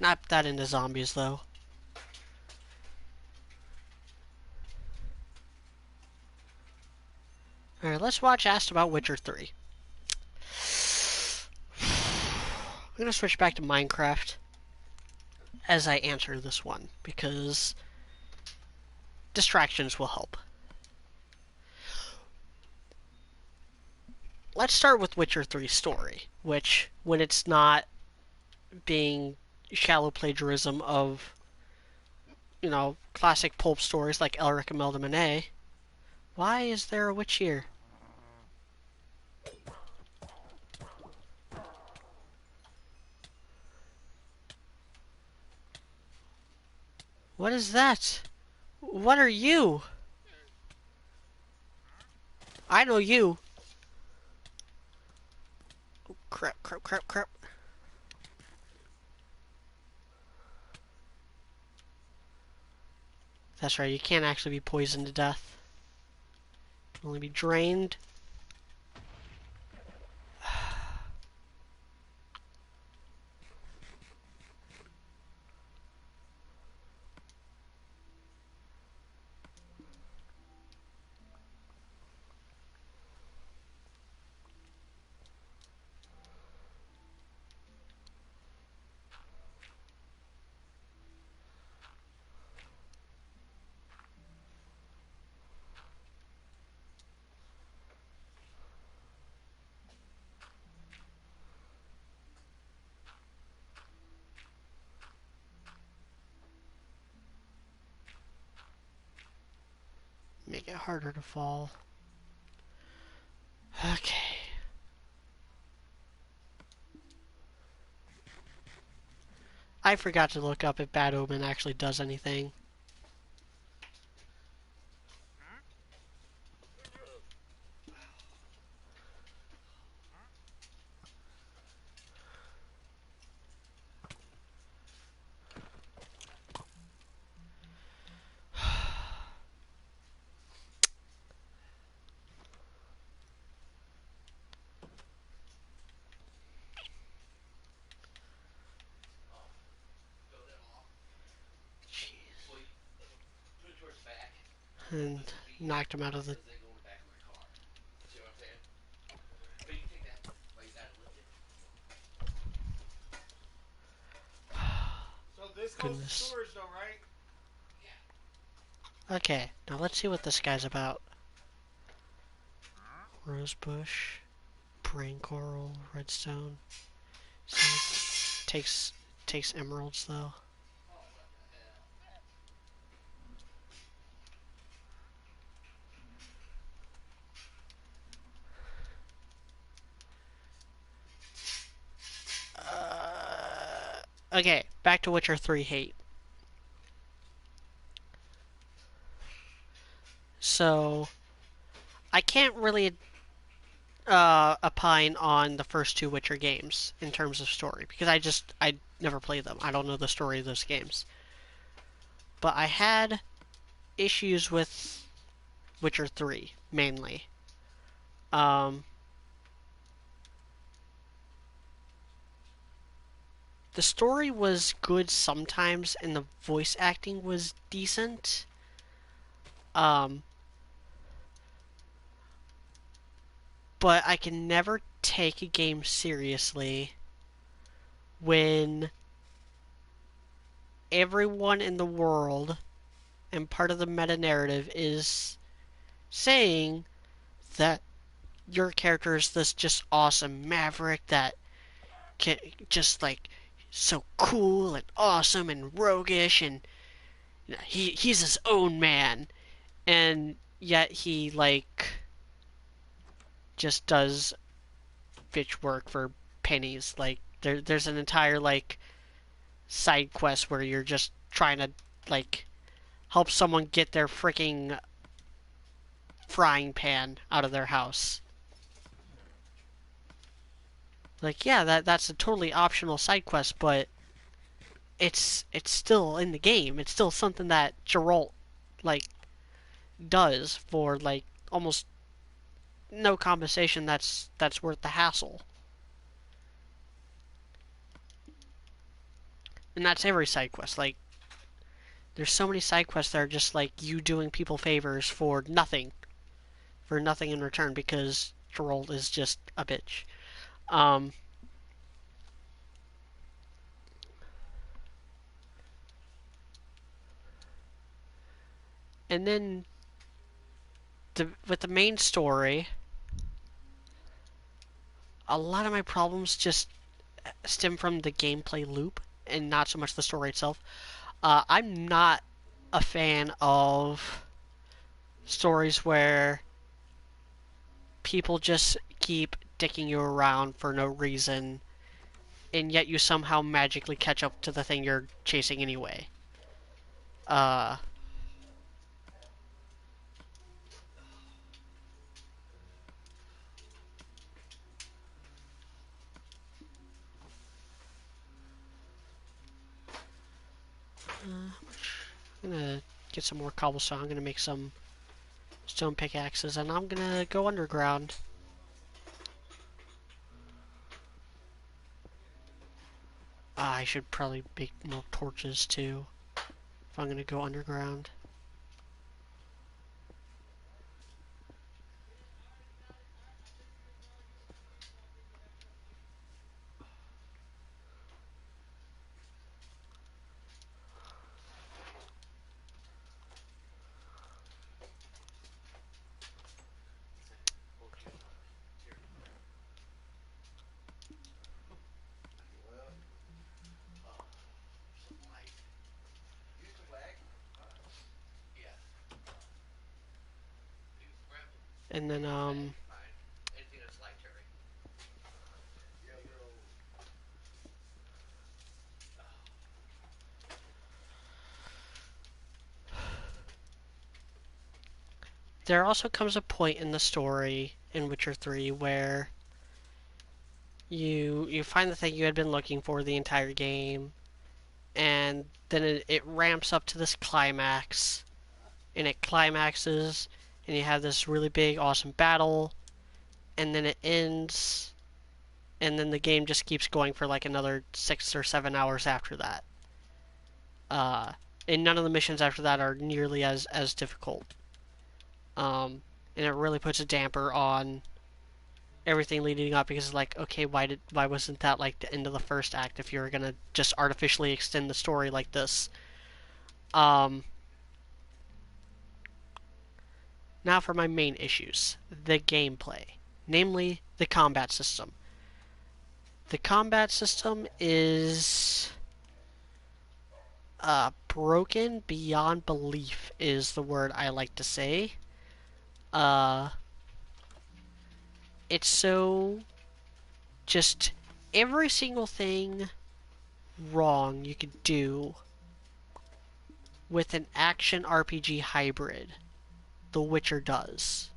Not that into zombies though. Alright, let's watch Asked About Witcher 3. I'm gonna switch back to Minecraft as I answer this one because distractions will help. Let's start with Witcher 3 story, which, when it's not being shallow plagiarism of, classic pulp stories like Elric and Meldemonet. Why is there a witch here? What is that? What are you? I know you. Oh, crap, crap, crap, crap. That's right, you can't actually be poisoned to death. You can only be drained. Make it harder to fall. Okay. I forgot to look up if Bad Omen actually does anything. And knocked him out of the... So this goes to Goodness. storage though, right? Okay, now let's see what this guy's about. Rosebush, brain coral, redstone. So takes emeralds though. Okay, back to Witcher 3 hate. So, I can't really opine on the first two Witcher games in terms of story because I never played them. I don't know the story of those games. But I had issues with Witcher 3 mainly. Um, the story was good sometimes, and the voice acting was decent. Um, but I can never take a game seriously when everyone in the world and part of the meta narrative is saying that your character is this just awesome maverick that just like so cool and awesome and roguish, and he's his own man, and yet he like just does bitch work for pennies. Like there's an entire like side quest where you're just trying to like help someone get their freaking frying pan out of their house. Like, yeah, that's a totally optional side quest, but it's still in the game. It's still something that Geralt like does for like almost no compensation that's worth the hassle. And that's every side quest. Like, there's so many side quests that are just like you doing people favors for nothing in return because Geralt is just a bitch. Um, and then with the main story, a lot of my problems just stem from the gameplay loop and not so much the story itself. I'm not a fan of stories where people just keep dicking you around for no reason, and yet you somehow magically catch up to the thing you're chasing anyway. Uh, I'm gonna get some more cobblestone. I'm gonna make some stone pickaxes, and I'm gonna go underground. I should probably make more torches too if I'm gonna go underground. And then there also comes a point in the story in Witcher 3 where you find the thing you had been looking for the entire game, and then it ramps up to this climax, and it climaxes, and you have this really big, awesome battle, and then it ends, and then the game just keeps going for like another 6 or 7 hours after that. And none of the missions after that are nearly as difficult. And it really puts a damper on everything leading up because it's like, okay, why wasn't that like the end of the first act if you're gonna just artificially extend the story like this? Now for my main issues, the gameplay, namely the combat system. The combat system is broken beyond belief is the word I like to say. It's so just every single thing wrong you could do with an action RPG hybrid, The Witcher does.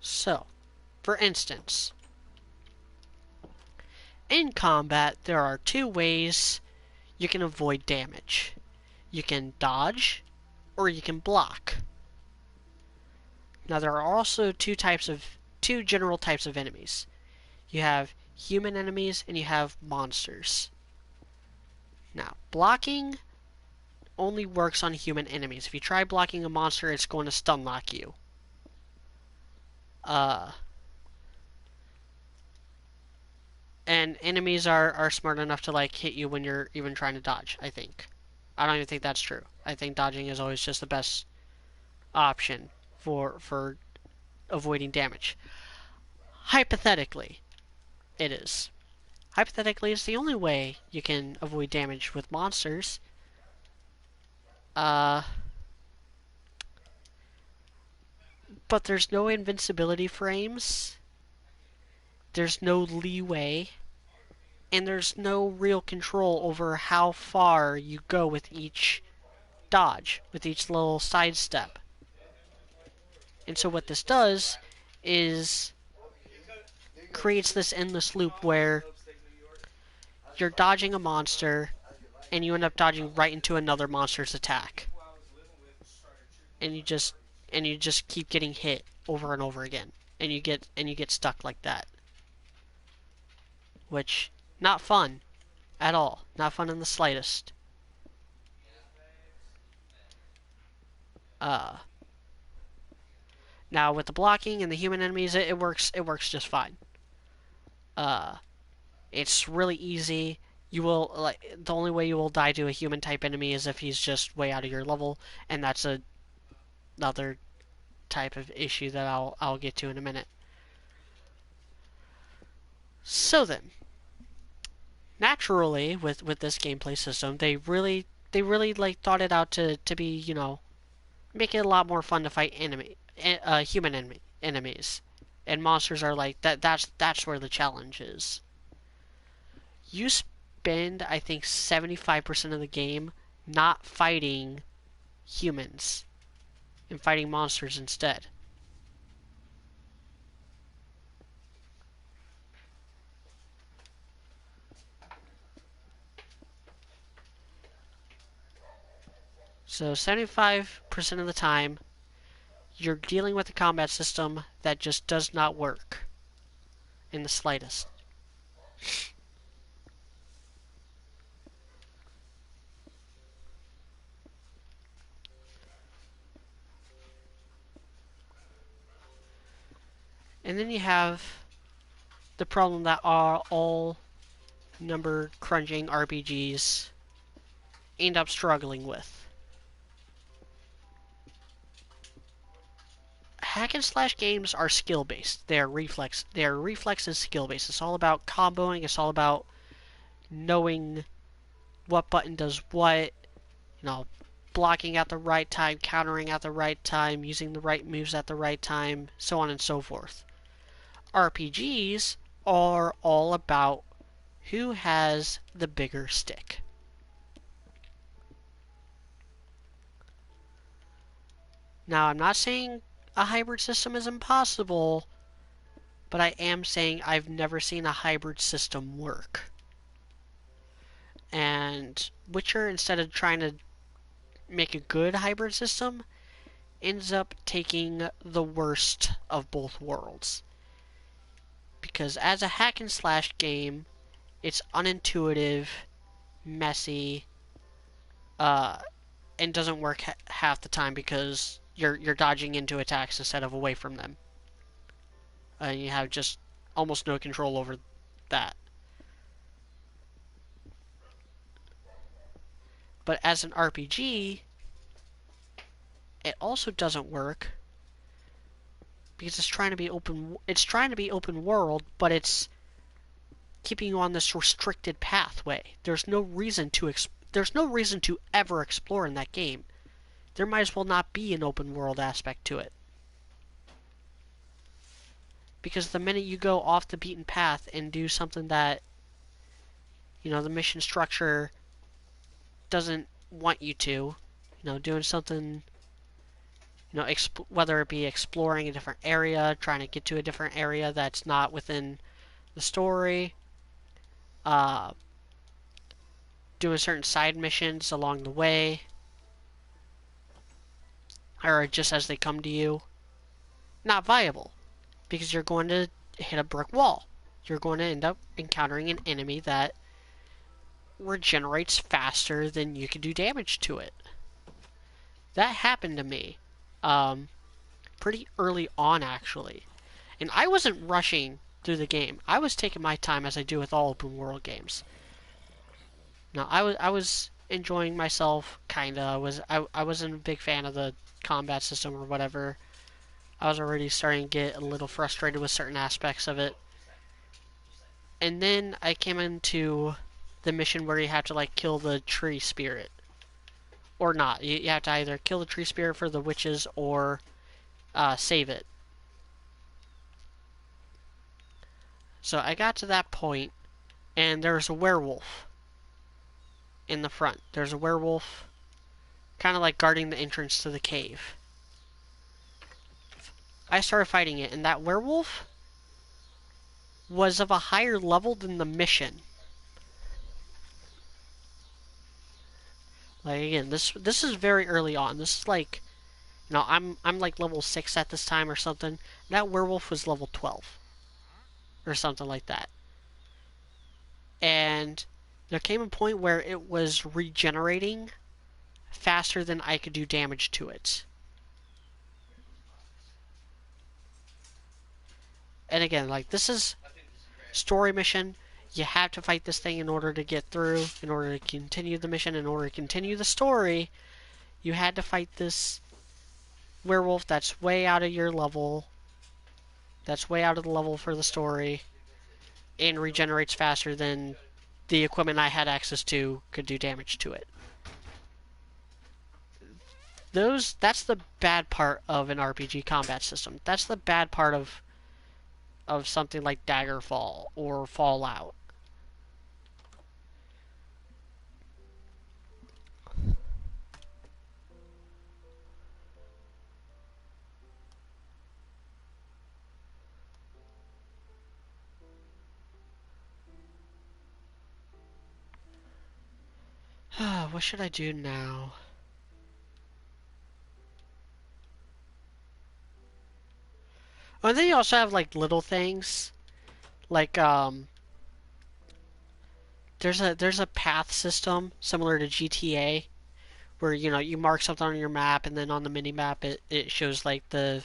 So, for instance, in combat, there are two ways you can avoid damage. You can dodge, or you can block. Now, there are also two general types of enemies. You have human enemies, and you have monsters. Now, blocking only works on human enemies. If you try blocking a monster, it's going to stun lock you. And enemies are smart enough to like hit you when you're even trying to dodge, I think. I don't even think that's true. I think dodging is always just the best option for avoiding damage. Hypothetically, it is. Hypothetically, it's the only way you can avoid damage with monsters. But there's no invincibility frames. There's no leeway. And there's no real control over how far you go with each dodge, with each little sidestep. And so what this does is creates this endless loop where you're dodging a monster and you end up dodging right into another monster's attack. And you just keep getting hit over and over again. And you get stuck like that. Which not fun at all. Not fun in the slightest. Now with the blocking and the human enemies, it works just fine. It's really easy. You will the only way you will die to a human type enemy is if he's just way out of your level, and that's another type of issue that I'll get to in a minute. So then, naturally with this gameplay system, they really like thought it out to be, you know, make it a lot more fun to fight human enemies. And monsters are like that's where the challenge is. You spend, I think, 75% of the game not fighting humans and fighting monsters instead. So 75% of the time, you're dealing with a combat system that just does not work in the slightest. And then you have the problem that are all number crunching RPGs end up struggling with. Hack and slash games are skill based. They are reflex and skill based. It's all about comboing. It's all about knowing what button does what. You know, blocking at the right time, countering at the right time, using the right moves at the right time, so on and so forth. RPGs are all about who has the bigger stick. Now, I'm not saying a hybrid system is impossible, but I am saying I've never seen a hybrid system work. And Witcher, instead of trying to make a good hybrid system, ends up taking the worst of both worlds. Because as a hack and slash game, it's unintuitive, messy, and doesn't work half the time because you're dodging into attacks instead of away from them. And you have just almost no control over that. But as an RPG, it also doesn't work because it's trying to be open world, but it's keeping you on this restricted pathway. There's no reason to ever explore in that game. There might as well not be an open world aspect to it. Because the minute you go off the beaten path and do something that, you know, the mission structure doesn't want you to, you know, doing something, you know, whether it be exploring a different area, trying to get to a different area that's not within the story, doing certain side missions along the way, or just as they come to you, not viable. Because you're going to hit a brick wall. You're going to end up encountering an enemy that regenerates faster than you can do damage to it. That happened to me pretty early on, actually. And I wasn't rushing through the game. I was taking my time as I do with all open world games. No, I was enjoying myself kinda. I wasn't a big fan of the combat system or whatever. I was already starting to get a little frustrated with certain aspects of it. And then I came into the mission where you have to like kill the tree spirit. Or not. You have to either kill the tree spirit for the witches or save it. So I got to that point, and there's a werewolf in the front. There's a werewolf kind of like guarding the entrance to the cave. I started fighting it, and that werewolf was of a higher level than the mission. Like again, this is very early on. This is like, I'm like level 6 at this time or something. That werewolf was level 12 or something like that. And there came a point where it was regenerating faster than I could do damage to it. And again, like, this is story mission. You have to fight this thing in order to get through, in order to continue the mission, in order to continue the story. You had to fight this werewolf that's way out of your level, that's way out of the level for the story, and regenerates faster than the equipment I had access to could do damage to it. That's the bad part of an RPG combat system. That's the bad part of something like Daggerfall or Fallout. What should I do now? Oh, and then you also have like little things, like there's a path system similar to GTA, where you mark something on your map, and then on the mini map it shows like the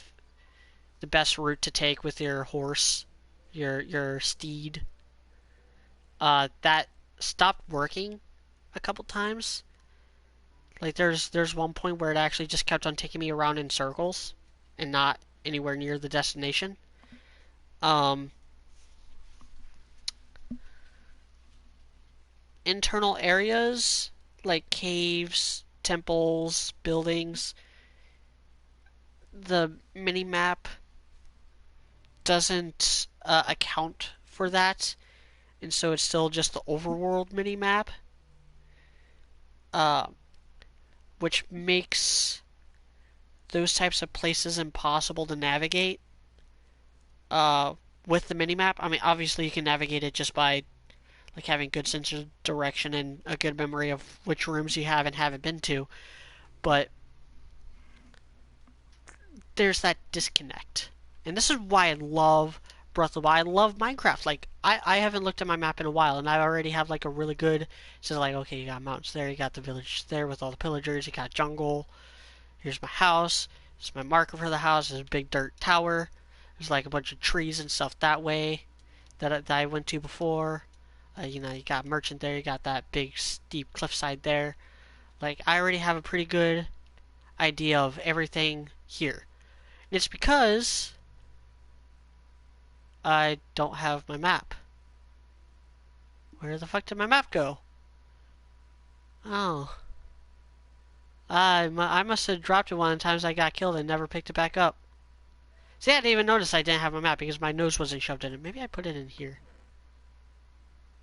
best route to take with your horse, your steed. That stopped working a couple times. Like there's one point where it actually just kept on taking me around in circles and not anywhere near the destination. Internal areas like caves, temples, buildings, the mini map doesn't account for that, and so it's still just the overworld mini map, which makes those types of places impossible to navigate with the minimap. I mean, obviously you can navigate it just by like having good sense of direction and a good memory of which rooms you have and haven't been to, but there's that disconnect. And this is why I love Breath of the Wild. I love Minecraft. Like, I haven't looked at my map in a while, and I already have like a really good, so like, okay, you got mountains there, you got the village there with all the pillagers, you got jungle, here's my house, here's my marker for the house, there's a big dirt tower, there's like a bunch of trees and stuff that way that I went to before. You got merchant there, you got that big steep cliffside there. Like, I already have a pretty good idea of everything here. And it's because I don't have my map. Where the fuck did my map go? Oh. I must have dropped it one of the times I got killed and never picked it back up. See, I didn't even notice I didn't have my map because my nose wasn't shoved in it. Maybe I put it in here.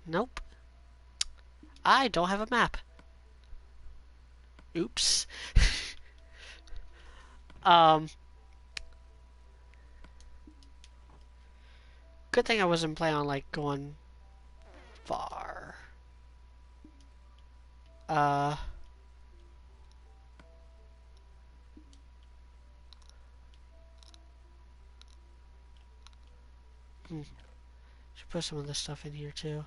Nope. I don't have a map. Oops. Good thing I wasn't planning on like going far. Should put some of this stuff in here too.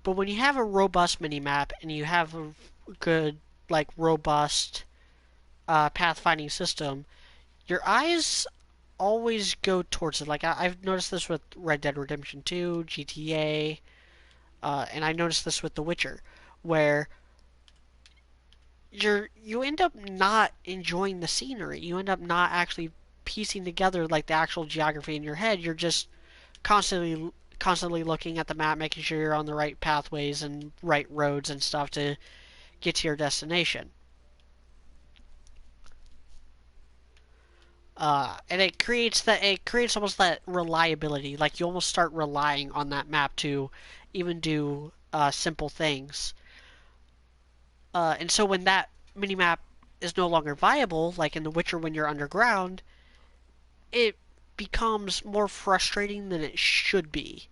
But when you have a robust mini-map and you have a good, like, robust pathfinding system, your eyes always go towards it. Like I've noticed this with Red Dead Redemption 2, GTA, and I noticed this with The Witcher, where you end up not enjoying the scenery. You end up not actually piecing together like the actual geography in your head. You're just constantly looking at the map, making sure you're on the right pathways and right roads and stuff to get to your destination. And it creates almost that reliability. Like you almost start relying on that map to even do simple things. And so when that mini map is no longer viable, like in The Witcher when you're underground, it becomes more frustrating than it should be,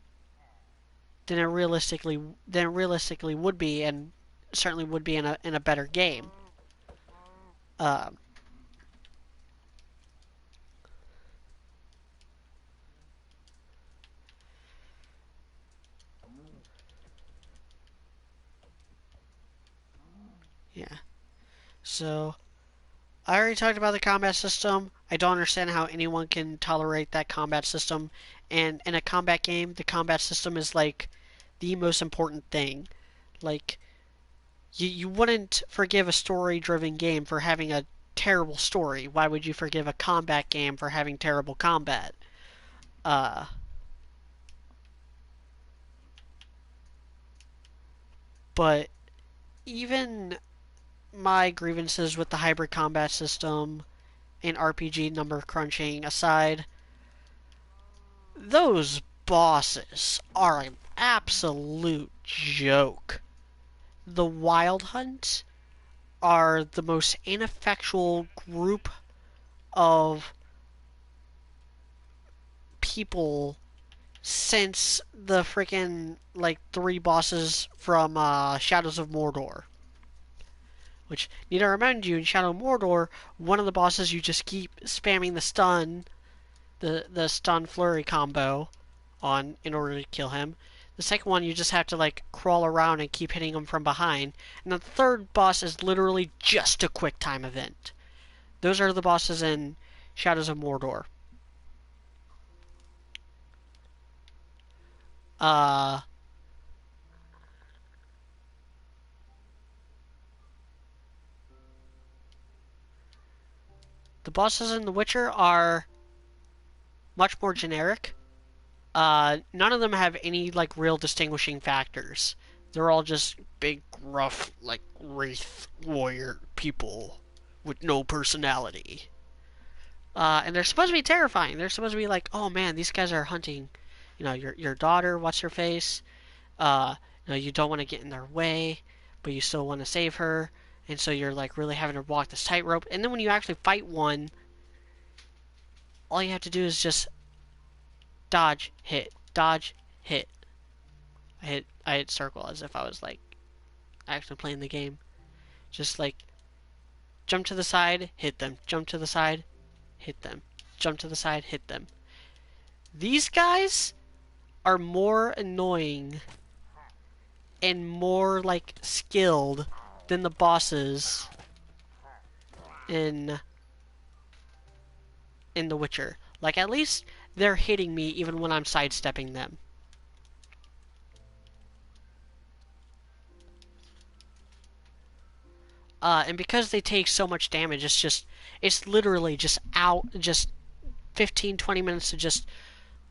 than it realistically would be, and certainly would be in a better game. Uh, yeah. So I already talked about the combat system. I don't understand how anyone can tolerate that combat system. And in a combat game, the combat system is like the most important thing. Like you wouldn't forgive a story-driven game for having a terrible story. Why would you forgive a combat game for having terrible combat? Uh, but even my grievances with the hybrid combat system and RPG number crunching aside, those bosses are an absolute joke. The Wild Hunt are the most ineffectual group of people since the freaking like three bosses from Shadows of Mordor. Which need to remind you, in Shadow of Mordor, one of the bosses you just keep spamming the stun flurry combo on in order to kill him. The second one you just have to like crawl around and keep hitting him from behind. And the third boss is literally just a quick time event. Those are the bosses in Shadows of Mordor. Uh the bosses in The Witcher are much more generic. None of them have any like real distinguishing factors. They're all just big, gruff, like wraith warrior people with no personality. And they're supposed to be terrifying. They're supposed to be like, oh man, these guys are hunting, your daughter. What's her face? Uh, you don't want to get in their way, but you still want to save her, and so you're like really having to walk this tightrope. And then when you actually fight one, all you have to do is just dodge, hit, dodge, hit. I hit circle as if I was like actually playing the game. Just like jump to the side, hit them. Jump to the side, hit them. Jump to the side, hit them. These guys are more annoying and more like skilled than the bosses in The Witcher. Like at least they're hitting me even when I'm sidestepping them. And because they take so much damage, it's literally just 15, 20 minutes to just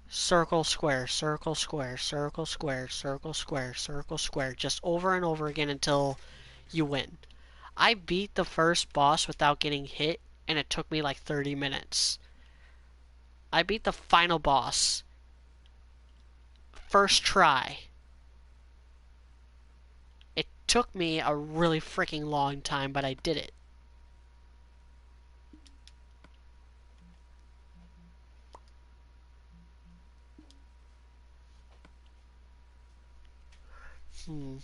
circle, square, circle, square, circle, square, circle, square, circle, square, just over and over again until you win. I beat the first boss without getting hit, and it took me like 30 minutes. I beat the final boss first try. It took me a really freaking long time, but I did it. I'm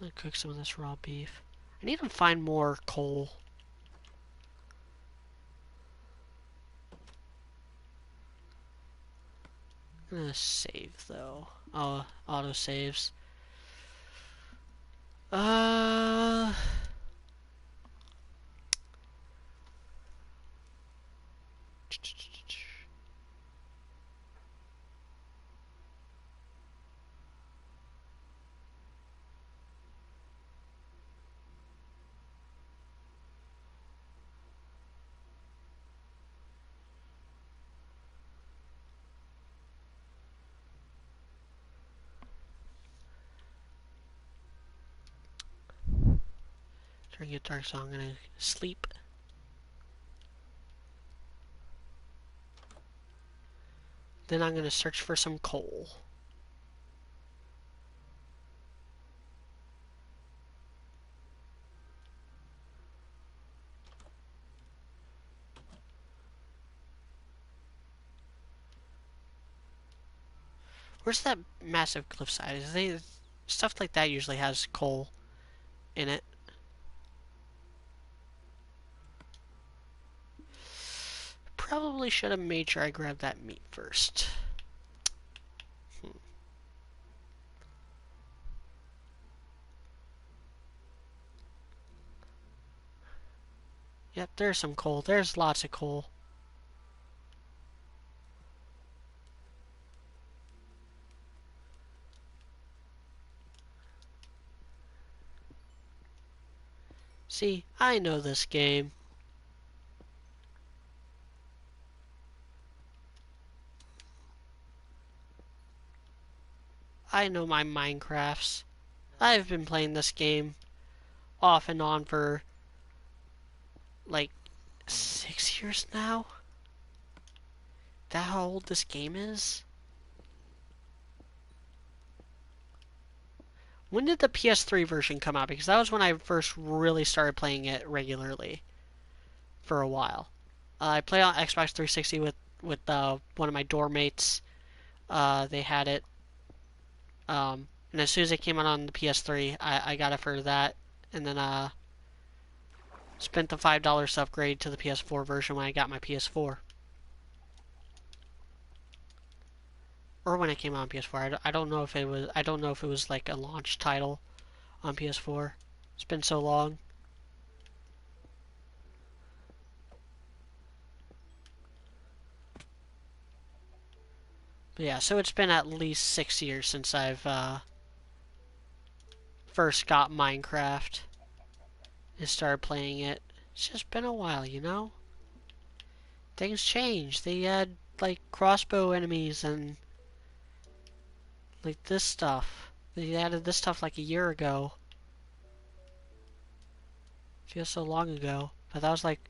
gonna cook some of this raw beef. I need to find more coal. I'm gonna save though. Oh, auto saves. Uh, Turn it dark, so I'm gonna sleep. Then I'm gonna search for some coal. Where's that massive cliffside? Stuff like that usually has coal in it. Probably should have made sure I grabbed that meat first. Yep, there's some coal. There's lots of coal. See, I know this game. I know my Minecrafts. I've been playing this game off and on for like 6 years now. That how old this game is? When did the PS3 version come out? Because that was when I first really started playing it regularly for a while. I played on Xbox 360 with one of my dorm mates. They had it, and as soon as it came out on the PS3, I got it for that, and then spent the $5 to upgrade to the PS4 version when I got my PS4. Or when it came out on PS4. I don't know if it was. I don't know if it was like a launch title on PS4. It's been so long. But yeah, so it's been at least 6 years since I've first got Minecraft and started playing it. It's just been a while, you know? Things change. They add like crossbow enemies and like this stuff. They added this stuff like a year ago. Feels so long ago. But that was like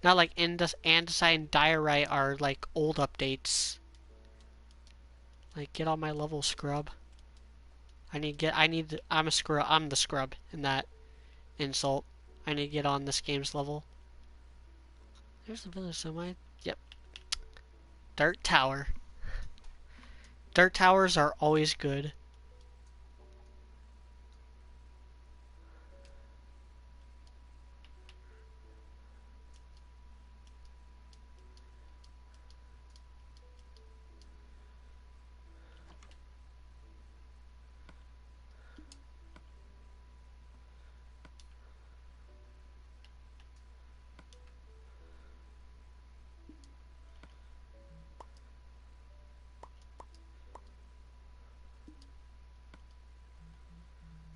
not like andesite and diorite are like old updates. Like get on my level, scrub. I'm a scrub. I'm the scrub in that insult. I need to get on this game's level. There's the village, so yep. Dirt tower. Dirt towers are always good.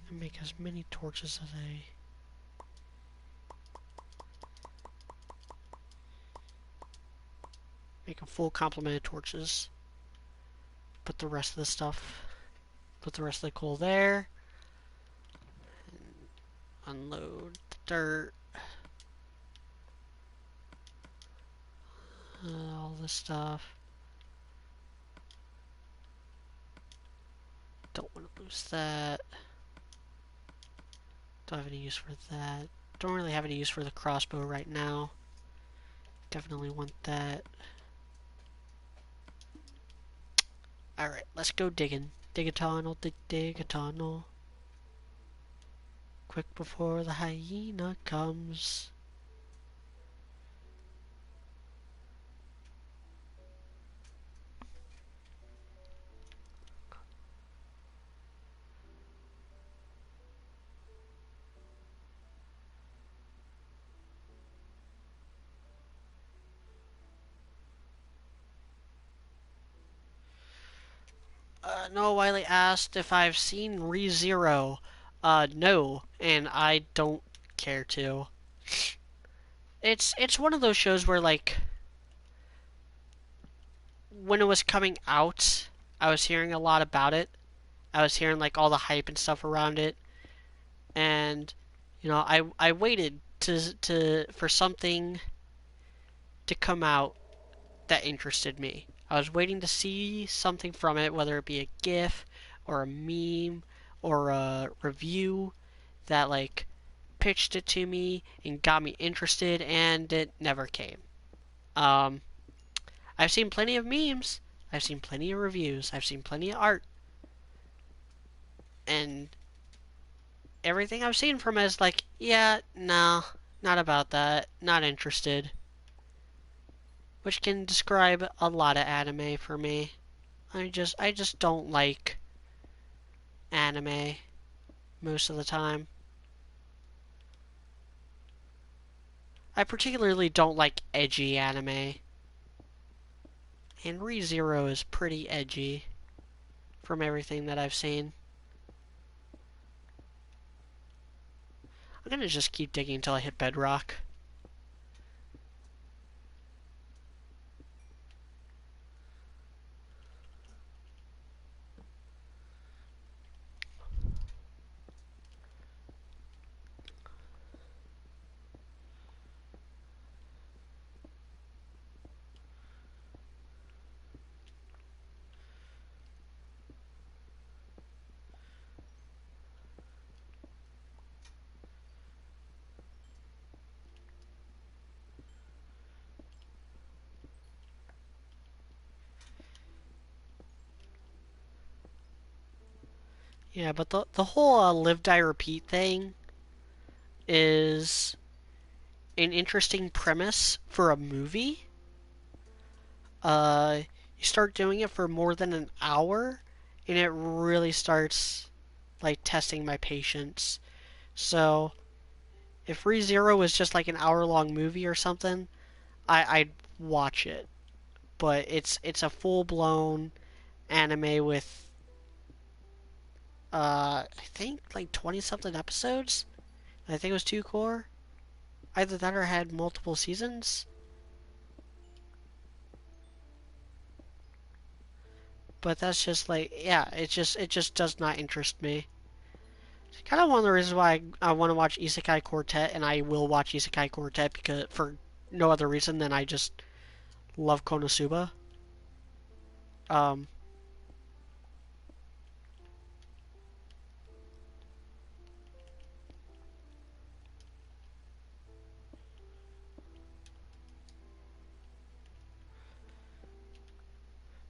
And make as many torches as I... Make a full complement of torches. Put the rest of the stuff... Put the rest of the coal there. And unload the dirt. All this stuff. Don't want to lose that. Don't have any use for that. Don't really have any use for the crossbow right now. Definitely want that. Alright, let's go digging. Dig a tunnel, dig a tunnel. Quick before the hyena comes. Noah Wiley asked if I've seen ReZero. No, and I don't care to. It's one of those shows where like when it was coming out, I was hearing a lot about it. I was hearing like all the hype and stuff around it, and I waited to for something to come out that interested me. I was waiting to see something from it, whether it be a GIF or a meme or a review that like pitched it to me and got me interested, and it never came. Um, I've seen plenty of memes. I've seen plenty of reviews. I've seen plenty of art, and everything I've seen from it is like, yeah, no, not about that, not interested. Which can describe a lot of anime for me. I just don't like anime most of the time. I particularly don't like edgy anime. And ReZero is pretty edgy from everything that I've seen. I'm gonna just keep digging until I hit bedrock. Yeah, but the whole live die repeat thing is an interesting premise for a movie. Uh, you start doing it for more than an hour, and it really starts like testing my patience. So if ReZero was just like an hour-long movie or something, I'd watch it. But it's a full-blown anime with I think like 20 something episodes. I think it was two core. Either that or had multiple seasons. But that's just like, yeah, it just does not interest me. It's kind of one of the reasons why I want to watch Isekai Quartet, and I will watch Isekai Quartet because for no other reason than I just love Konosuba. Um,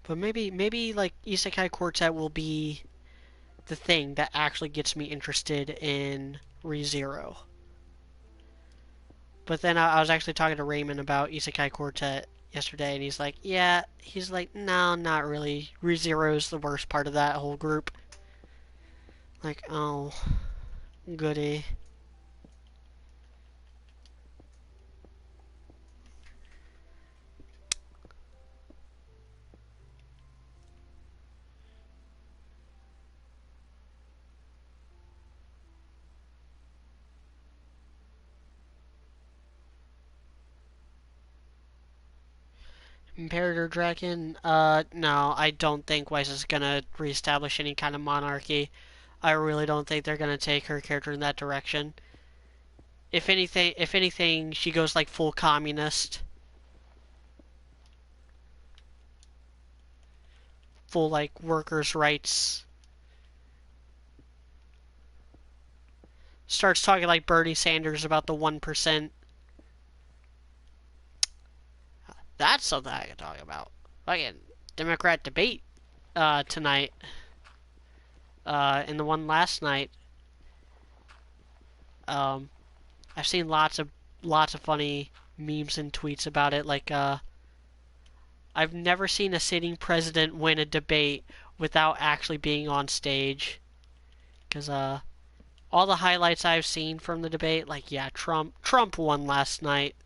but maybe like Isekai Quartet will be the thing that actually gets me interested in ReZero. But then I was actually talking to Raymond about Isekai Quartet yesterday, and he's like, no, not really. ReZero's the worst part of that whole group. Like, oh, goody. Imperator Dragon, no, I don't think Weiss is gonna reestablish any kind of monarchy. I really don't think they're gonna take her character in that direction. If anything, she goes like full communist, full like workers' rights. Starts talking like Bernie Sanders about the 1%. That's something I can talk about. Fucking Democrat debate tonight. And the one last night. Um, I've seen lots of funny memes and tweets about it. Like, I've never seen a sitting president win a debate without actually being on stage. Because all the highlights I've seen from the debate, like, yeah, Trump won last night.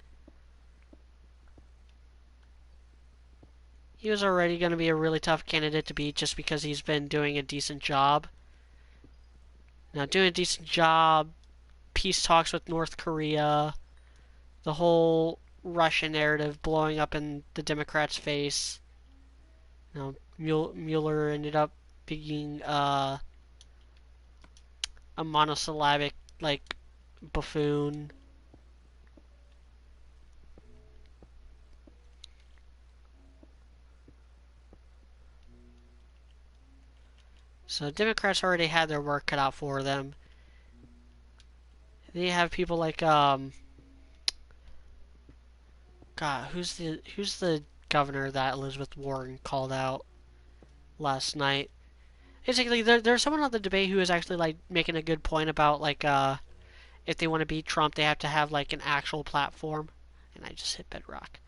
he was already going to be a really tough candidate to beat just because he's been doing a decent job. Now, doing a decent job, peace talks with North Korea, the whole Russian narrative blowing up in the Democrats' face. You know, Mueller ended up being a monosyllabic, like, buffoon. So Democrats already had their work cut out for them. Then you have people like God, who's the governor that Elizabeth Warren called out last night? Basically, there's someone on the debate who is actually like making a good point about like if they want to beat Trump, they have to have like an actual platform. And I just hit bedrock.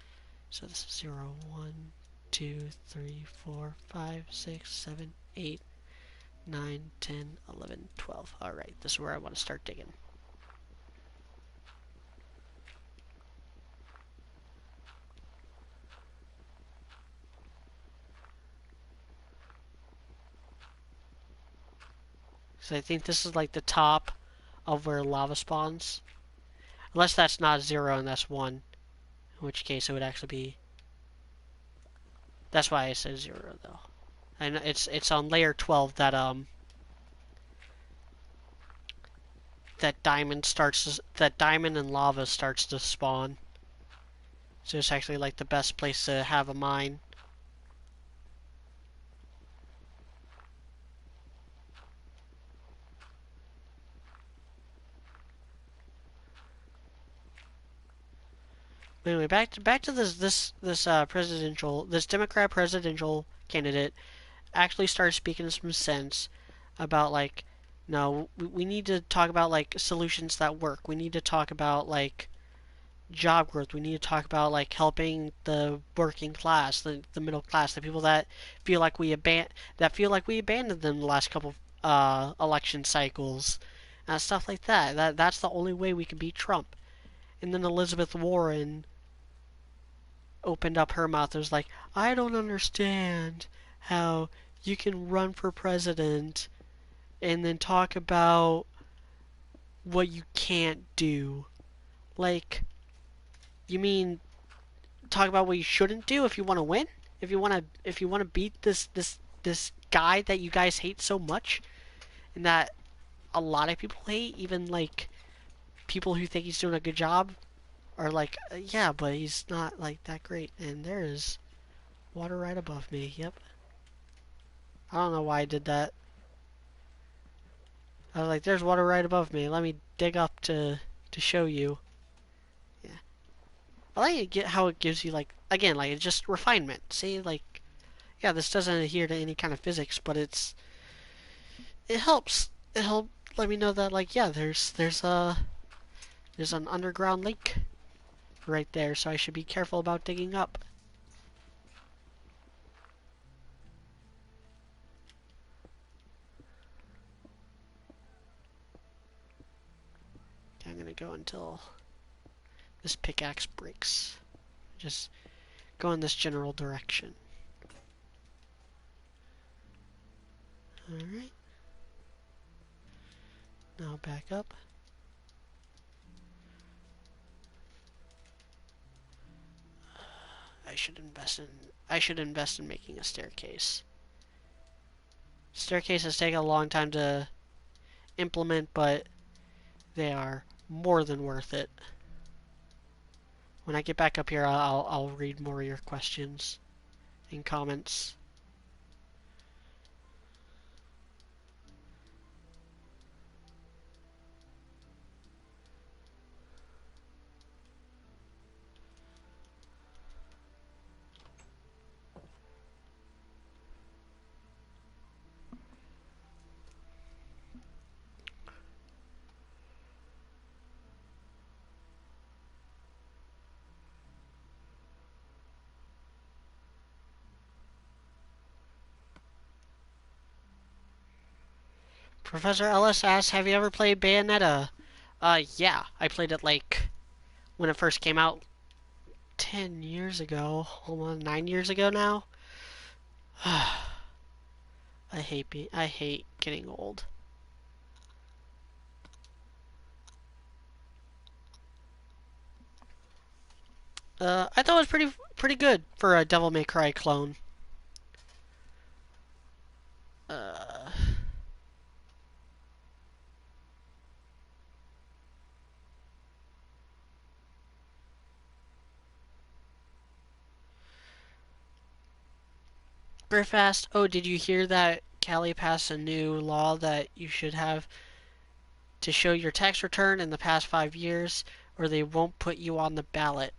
So this is 0, 1, 2, 3, 4, 5, 6, 7, 8, 9, 10, 11, 12. Alright, this is where I want to start digging. So I think this is like the top of where lava spawns. Unless that's not 0 and that's 1. In which case it would actually be... That's why I said 0 though. And it's on layer 12 that that diamond and lava starts to spawn. So it's actually like the best place to have a mine. Anyway, back to this Democrat presidential candidate actually started speaking some sense about like, no, we need to talk about like solutions that work. We need to talk about like job growth. We need to talk about like helping the working class, the middle class, the people that feel like we abandoned them the last couple election cycles, stuff like that. That's the only way we can beat Trump. And then Elizabeth Warren opened up her mouth and was like, I don't understand how you can run for president and then talk about what you can't do. Like, you mean talk about what you shouldn't do if you want to win? If you want to beat this guy that you guys hate so much and that a lot of people hate, even like people who think he's doing a good job are like, yeah, but he's not like that great. And there is water right above me. Yep. I don't know why I did that. I was like, there's water right above me. Let me dig up to show you. Yeah. I like how it gives you like, again, like it's just refinement. See, like, yeah, this doesn't adhere to any kind of physics, but it helps. It helped let me know that like, yeah, there's an underground lake right there, so I should be careful about digging up. I'm gonna go until this pickaxe breaks. Just go in this general direction. Alright. Now back up. I should invest in making a staircase. Staircases take a long time to implement, but they are more than worth it. When I get back up here, I'll read more of your questions and comments. Professor Ellis asks, have you ever played Bayonetta? Yeah, I played it like when it first came out 10 years ago, almost 9 years ago now. I hate getting old. I thought it was pretty good for a Devil May Cry clone. Uh, Griff asked, "Oh, did you hear that Cali passed a new law that you should have to show your tax return in the past 5 years, or they won't put you on the ballot?"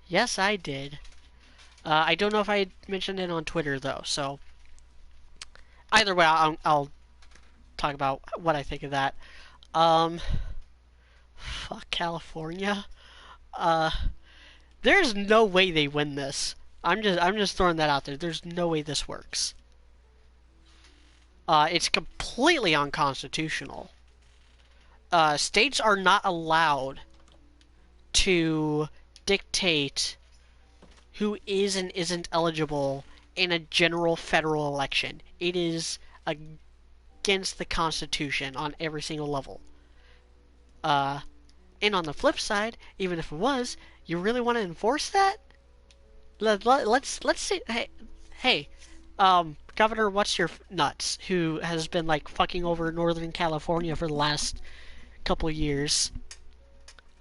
Yes, I did. I don't know if I mentioned it on Twitter though, so either way, I'll talk about what I think of that. Um, Fuck California. Uh, there's no way they win this. I'm just throwing that out there. There's no way this works. It's completely unconstitutional. States are not allowed to dictate who is and isn't eligible in a general federal election. It is against the Constitution on every single level. And on the flip side, even if it was, you really want to enforce that? Let's see. Hey, Governor, what's your nuts? Who has been like fucking over Northern California for the last couple years,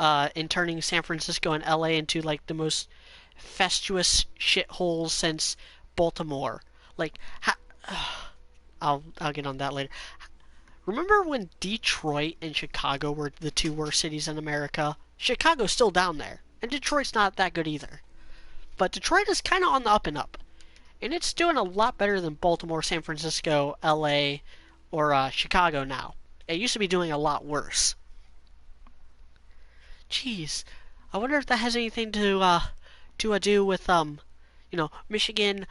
and turning San Francisco and LA into like the most festuous shitholes since Baltimore. Like, I'll get on that later. Remember when Detroit and Chicago were the two worst cities in America? Chicago's still down there, and Detroit's not that good either. But Detroit is kind of on the up and up, and it's doing a lot better than Baltimore, San Francisco, LA, or Chicago now. It used to be doing a lot worse. Jeez, I wonder if that has anything to do with Michigan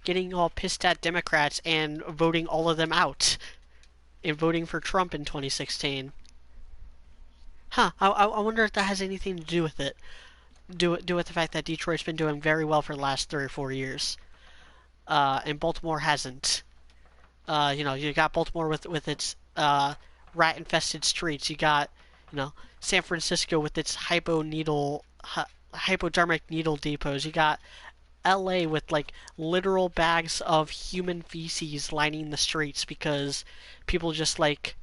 getting all pissed at Democrats and voting all of them out and voting for Trump in 2016. Huh? I wonder if that has anything to do with it. Do with the fact that Detroit's been doing very well for the last 3 or 4 years, and Baltimore hasn't. You got Baltimore with its rat-infested streets. You got San Francisco with its hypodermic needle depots. You got LA with like literal bags of human feces lining the streets because people just like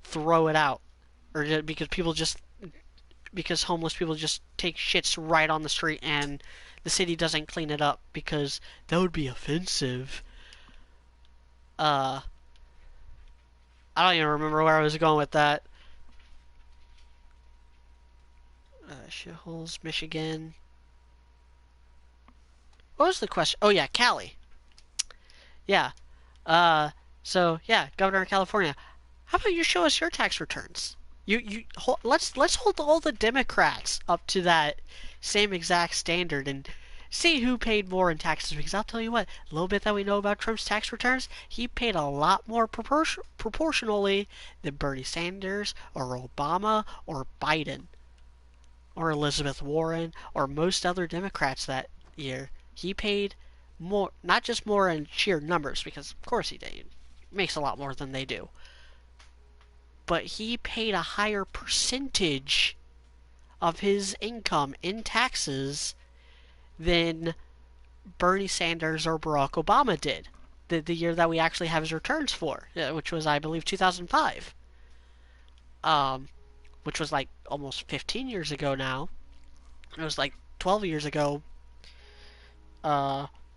throw it out, or because homeless people just take shits right on the street and the city doesn't clean it up because that would be offensive. I don't even remember where I was going with that. Shitholes, Michigan. What was the question? Oh yeah, Cali. Yeah. So yeah, Governor of California. How about you show us your tax returns? Let's hold all the Democrats up to that same exact standard and see who paid more in taxes. Because I'll tell you what, a little bit that we know about Trump's tax returns, he paid a lot more proportionally than Bernie Sanders or Obama or Biden or Elizabeth Warren or most other Democrats that year. He paid more, not just more in sheer numbers, because of course he did. He makes a lot more than they do. But he paid a higher percentage of his income in taxes than Bernie Sanders or Barack Obama did. The year that we actually have his returns for, which was, I believe, 2005. Which was like almost 15 years ago now. It was like 12 years ago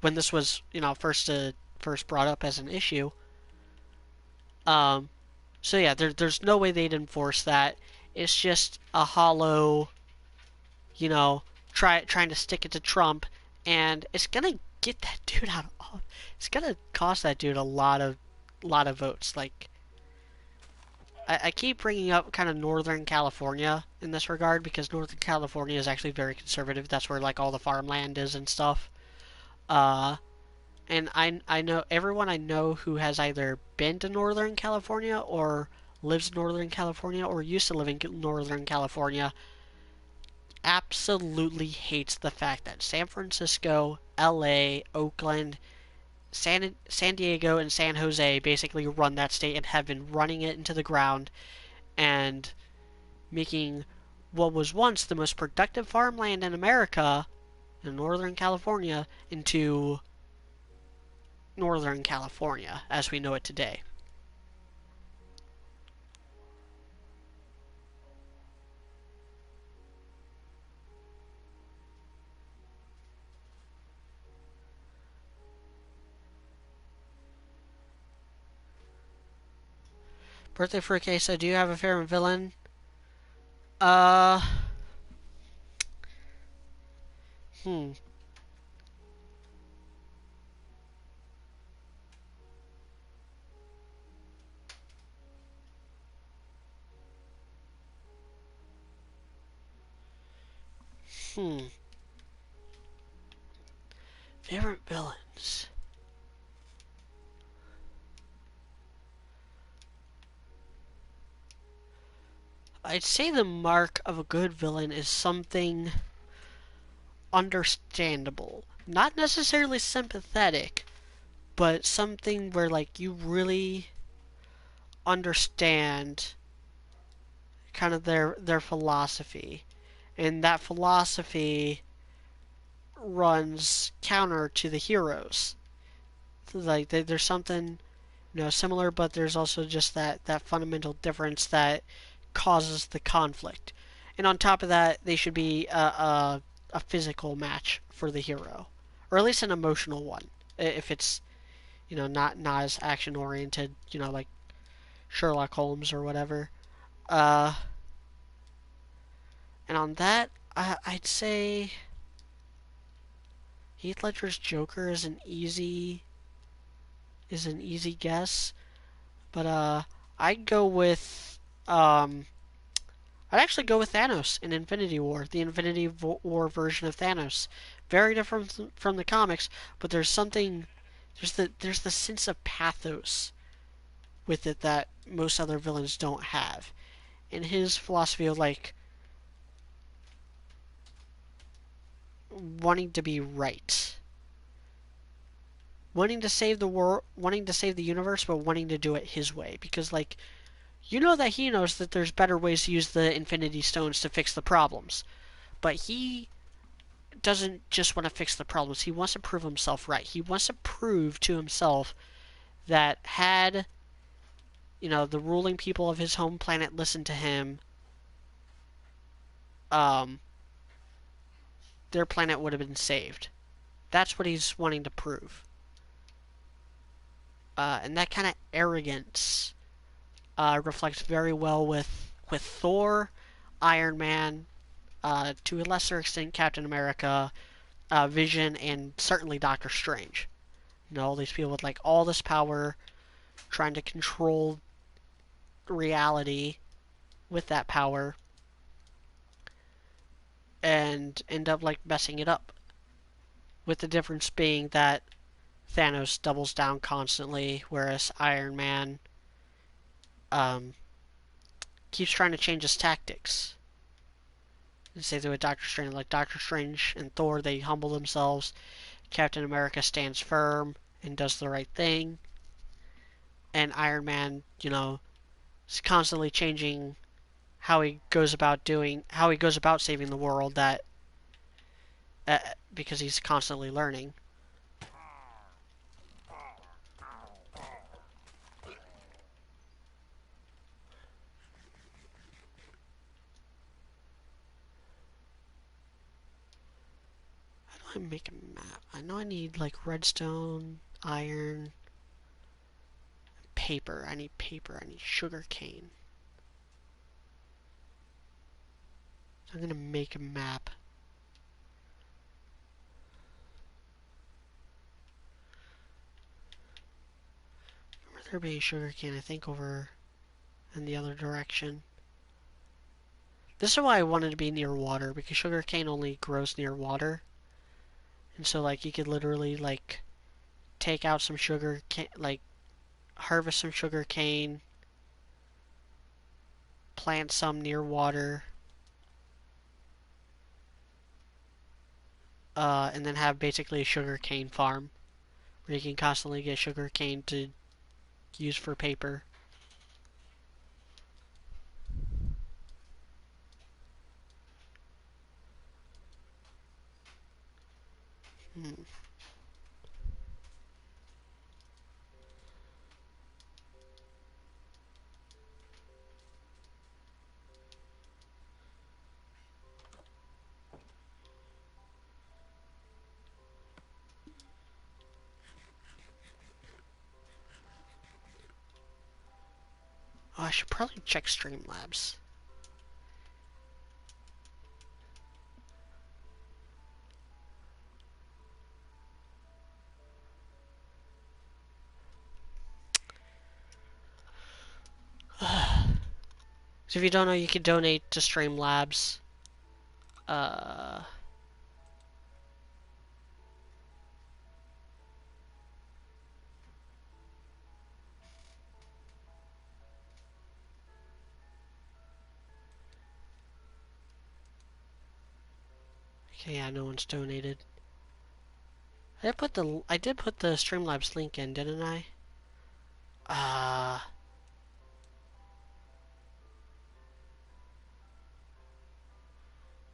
when this was, first brought up as an issue. So yeah, there's no way they'd enforce that. It's just a hollow, trying to stick it to Trump, and it's gonna get that dude out of. It's gonna cost that dude a lot of votes. Like, I keep bringing up kind of Northern California in this regard because Northern California is actually very conservative. That's where like all the farmland is and stuff. And I know everyone I know who has either been to Northern California or lives in Northern California or used to live in Northern California absolutely hates the fact that San Francisco, LA, Oakland, San Diego, and San Jose basically run that state and have been running it into the ground and making what was once the most productive farmland in America, in Northern California, into Northern California as we know it today. Birthday for a Queso, do you have a favorite villain? Uh, hmm. Hmm. Favorite villains. I'd say the mark of a good villain is something understandable. Not necessarily sympathetic, but something where like you really understand kind of their philosophy. And that philosophy runs counter to the heroes. Like there's something similar, but there's also just that fundamental difference that causes the conflict. And on top of that, they should be a physical match for the hero, or at least an emotional one. If it's not as action oriented, like Sherlock Holmes or whatever. Uh, and on that, I'd say Heath Ledger's Joker is an easy guess, but I'd go with I'd actually go with Thanos in Infinity War, the Infinity War version of Thanos. Very different from the comics, but there's the sense of pathos with it that most other villains don't have. And his philosophy of like wanting to be right, wanting to save the world, wanting to save the universe, but wanting to do it his way. Because like that he knows that there's better ways to use the Infinity Stones to fix the problems, but he doesn't just want to fix the problems. He wants to prove himself right. He wants to prove to himself that had the ruling people of his home planet listened to him, um, their planet would have been saved. That's what he's wanting to prove. And that kind of arrogance reflects very well with Thor, Iron Man, to a lesser extent Captain America, Vision, and certainly Doctor Strange. All these people with like all this power, trying to control reality with that power, and end up like messing it up. With the difference being that Thanos doubles down constantly, whereas Iron Man um, keeps trying to change his tactics. And say that with Doctor Strange, like Doctor Strange and Thor, they humble themselves. Captain America stands firm and does the right thing. And Iron Man, is constantly changing how he goes about saving the world. That because he's constantly learning. How do I make a map? I know I need like redstone, iron, paper. I need paper. I need sugar cane. So I'm gonna make a map. Remember there being sugar cane, I think, over in the other direction. This is why I wanted to be near water, because sugar cane only grows near water. And so like you could literally like take out some sugar cane, like harvest some sugar cane, plant some near water, and then have basically a sugar cane farm where you can constantly get sugar cane to use for paper. Hmm. Oh, I should probably check Streamlabs. So if you don't know, you can donate to Streamlabs. Uh, okay, yeah, no one's donated. I did put the Streamlabs link in, didn't I? Uh,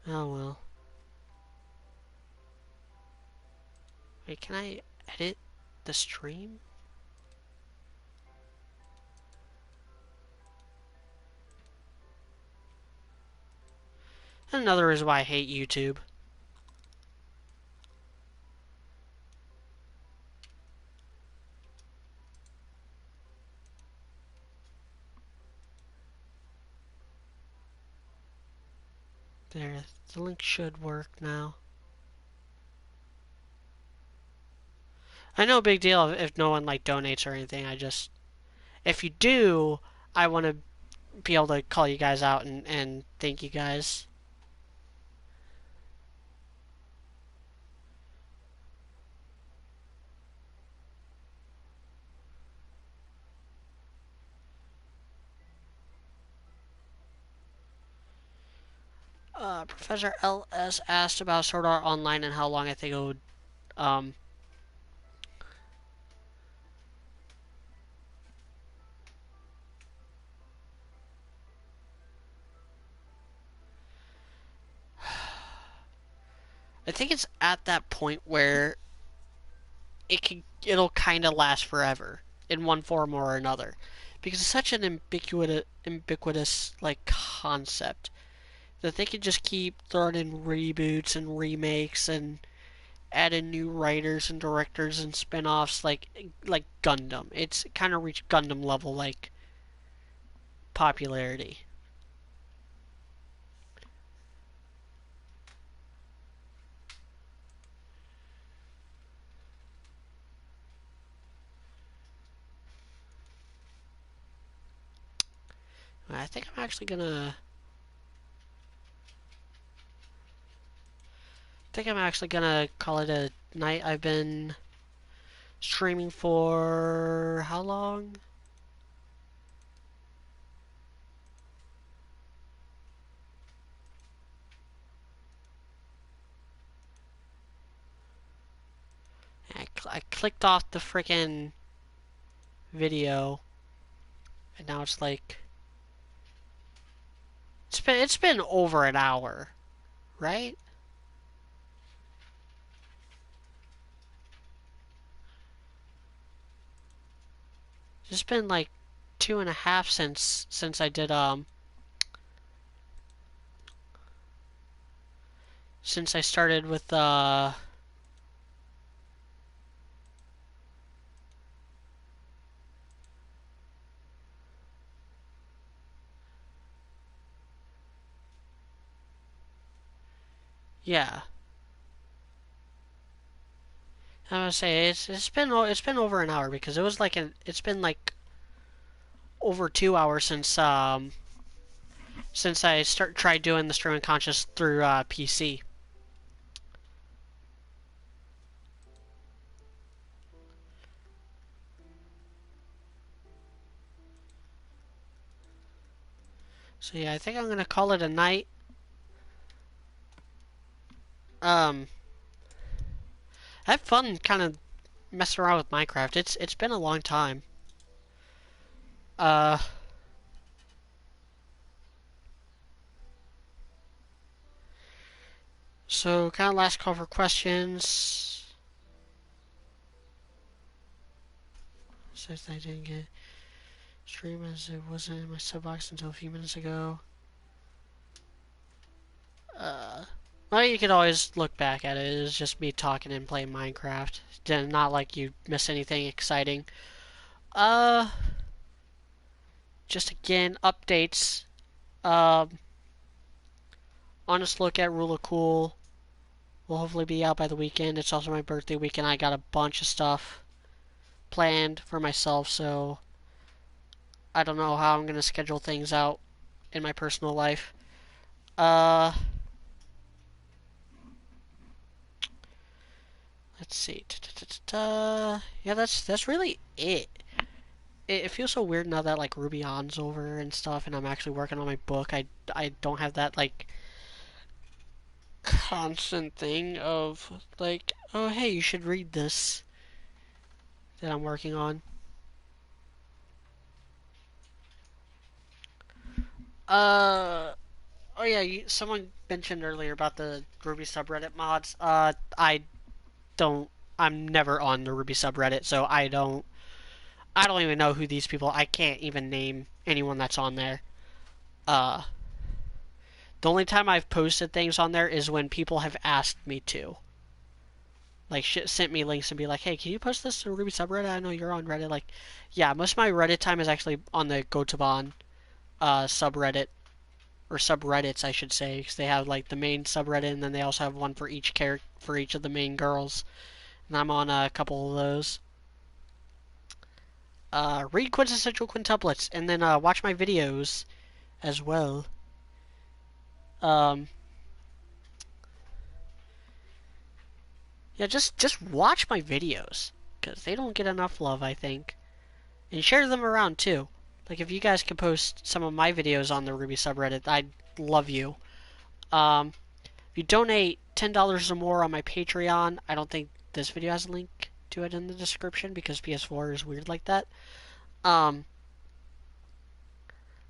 oh well. Wait, can I edit the stream? Another reason why I hate YouTube. There, the link should work now. I know, big deal if no one like donates or anything. If you do, I want to be able to call you guys out and thank you guys. Professor LS asked about Sword Art Online and how long I think it would. Um, I think it's at that point where it'll kind of last forever in one form or another, because it's such an ubiquitous like concept that they could just keep throwing in reboots and remakes and add in new writers and directors and spin-offs like Gundam. It's kind of reached Gundam level like popularity. I think I'm actually gonna call it a night. I've been streaming for how long? I clicked off the freaking video, and now it's like it's been over an hour, right? It's been like 2.5 since I did since I started with yeah. I was gonna say it's been over an hour because it's been like over 2 hours since I tried doing the streaming conscious through PC. So yeah, I think I'm gonna call it a night. Um, I have fun kind of messing around with Minecraft. It's been a long time. Uh, so kind of last call for questions. Says I didn't get stream as it wasn't in my sub box until a few minutes ago. Well, you could always look back at it. It's just me talking and playing Minecraft. Not like you miss anything exciting. Uh, just again, updates. Um, honest look at Rule of Cool will hopefully be out by the weekend. It's also my birthday weekend. I got a bunch of stuff planned for myself, so I don't know how I'm gonna schedule things out in my personal life. Uh, let's see. Yeah, that's really it. It feels so weird now that like Ruby On's over and stuff, and I'm actually working on my book. I don't have that like constant thing of like, oh hey, you should read this that I'm working on. Uh, oh yeah, someone mentioned earlier about the Ruby subreddit mods. I don't. I'm never on the Ruby subreddit, so I don't. I don't even know who these people. I can't even name anyone that's on there. Uh, the only time I've posted things on there is when people have asked me to. Like, sent me links and be like, hey, can you post this to Ruby subreddit? I know you're on Reddit. Like, yeah, most of my Reddit time is actually on the Gotoban subreddit. Or subreddits, I should say, because they have like the main subreddit, and then they also have one for each character, for each of the main girls. And I'm on a couple of those. Read quintessential quintuplets, and then watch my videos as well. Um, yeah, just watch my videos because they don't get enough love, I think, and share them around too. Like if you guys could post some of my videos on the Ruby subreddit, I'd love you. If you donate $10 or more on my Patreon, I don't think this video has a link to it in the description because PS4 is weird like that. But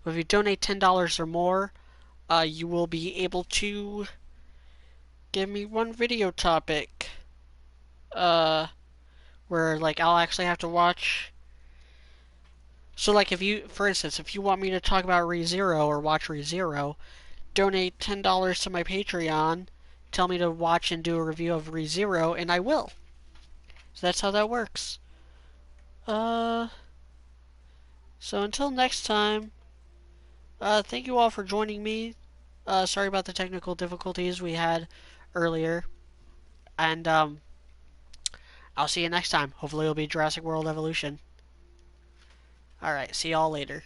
if you donate $10 or more, you will be able to give me one video topic. Where like I'll actually have to watch. So like if you, for instance, if you want me to talk about ReZero or watch ReZero, donate $10 to my Patreon. Tell me to watch and do a review of ReZero, and I will. So that's how that works. Uh, so until next time, thank you all for joining me. Sorry about the technical difficulties we had earlier. And, I'll see you next time. Hopefully it'll be Jurassic World Evolution. Alright, see y'all later.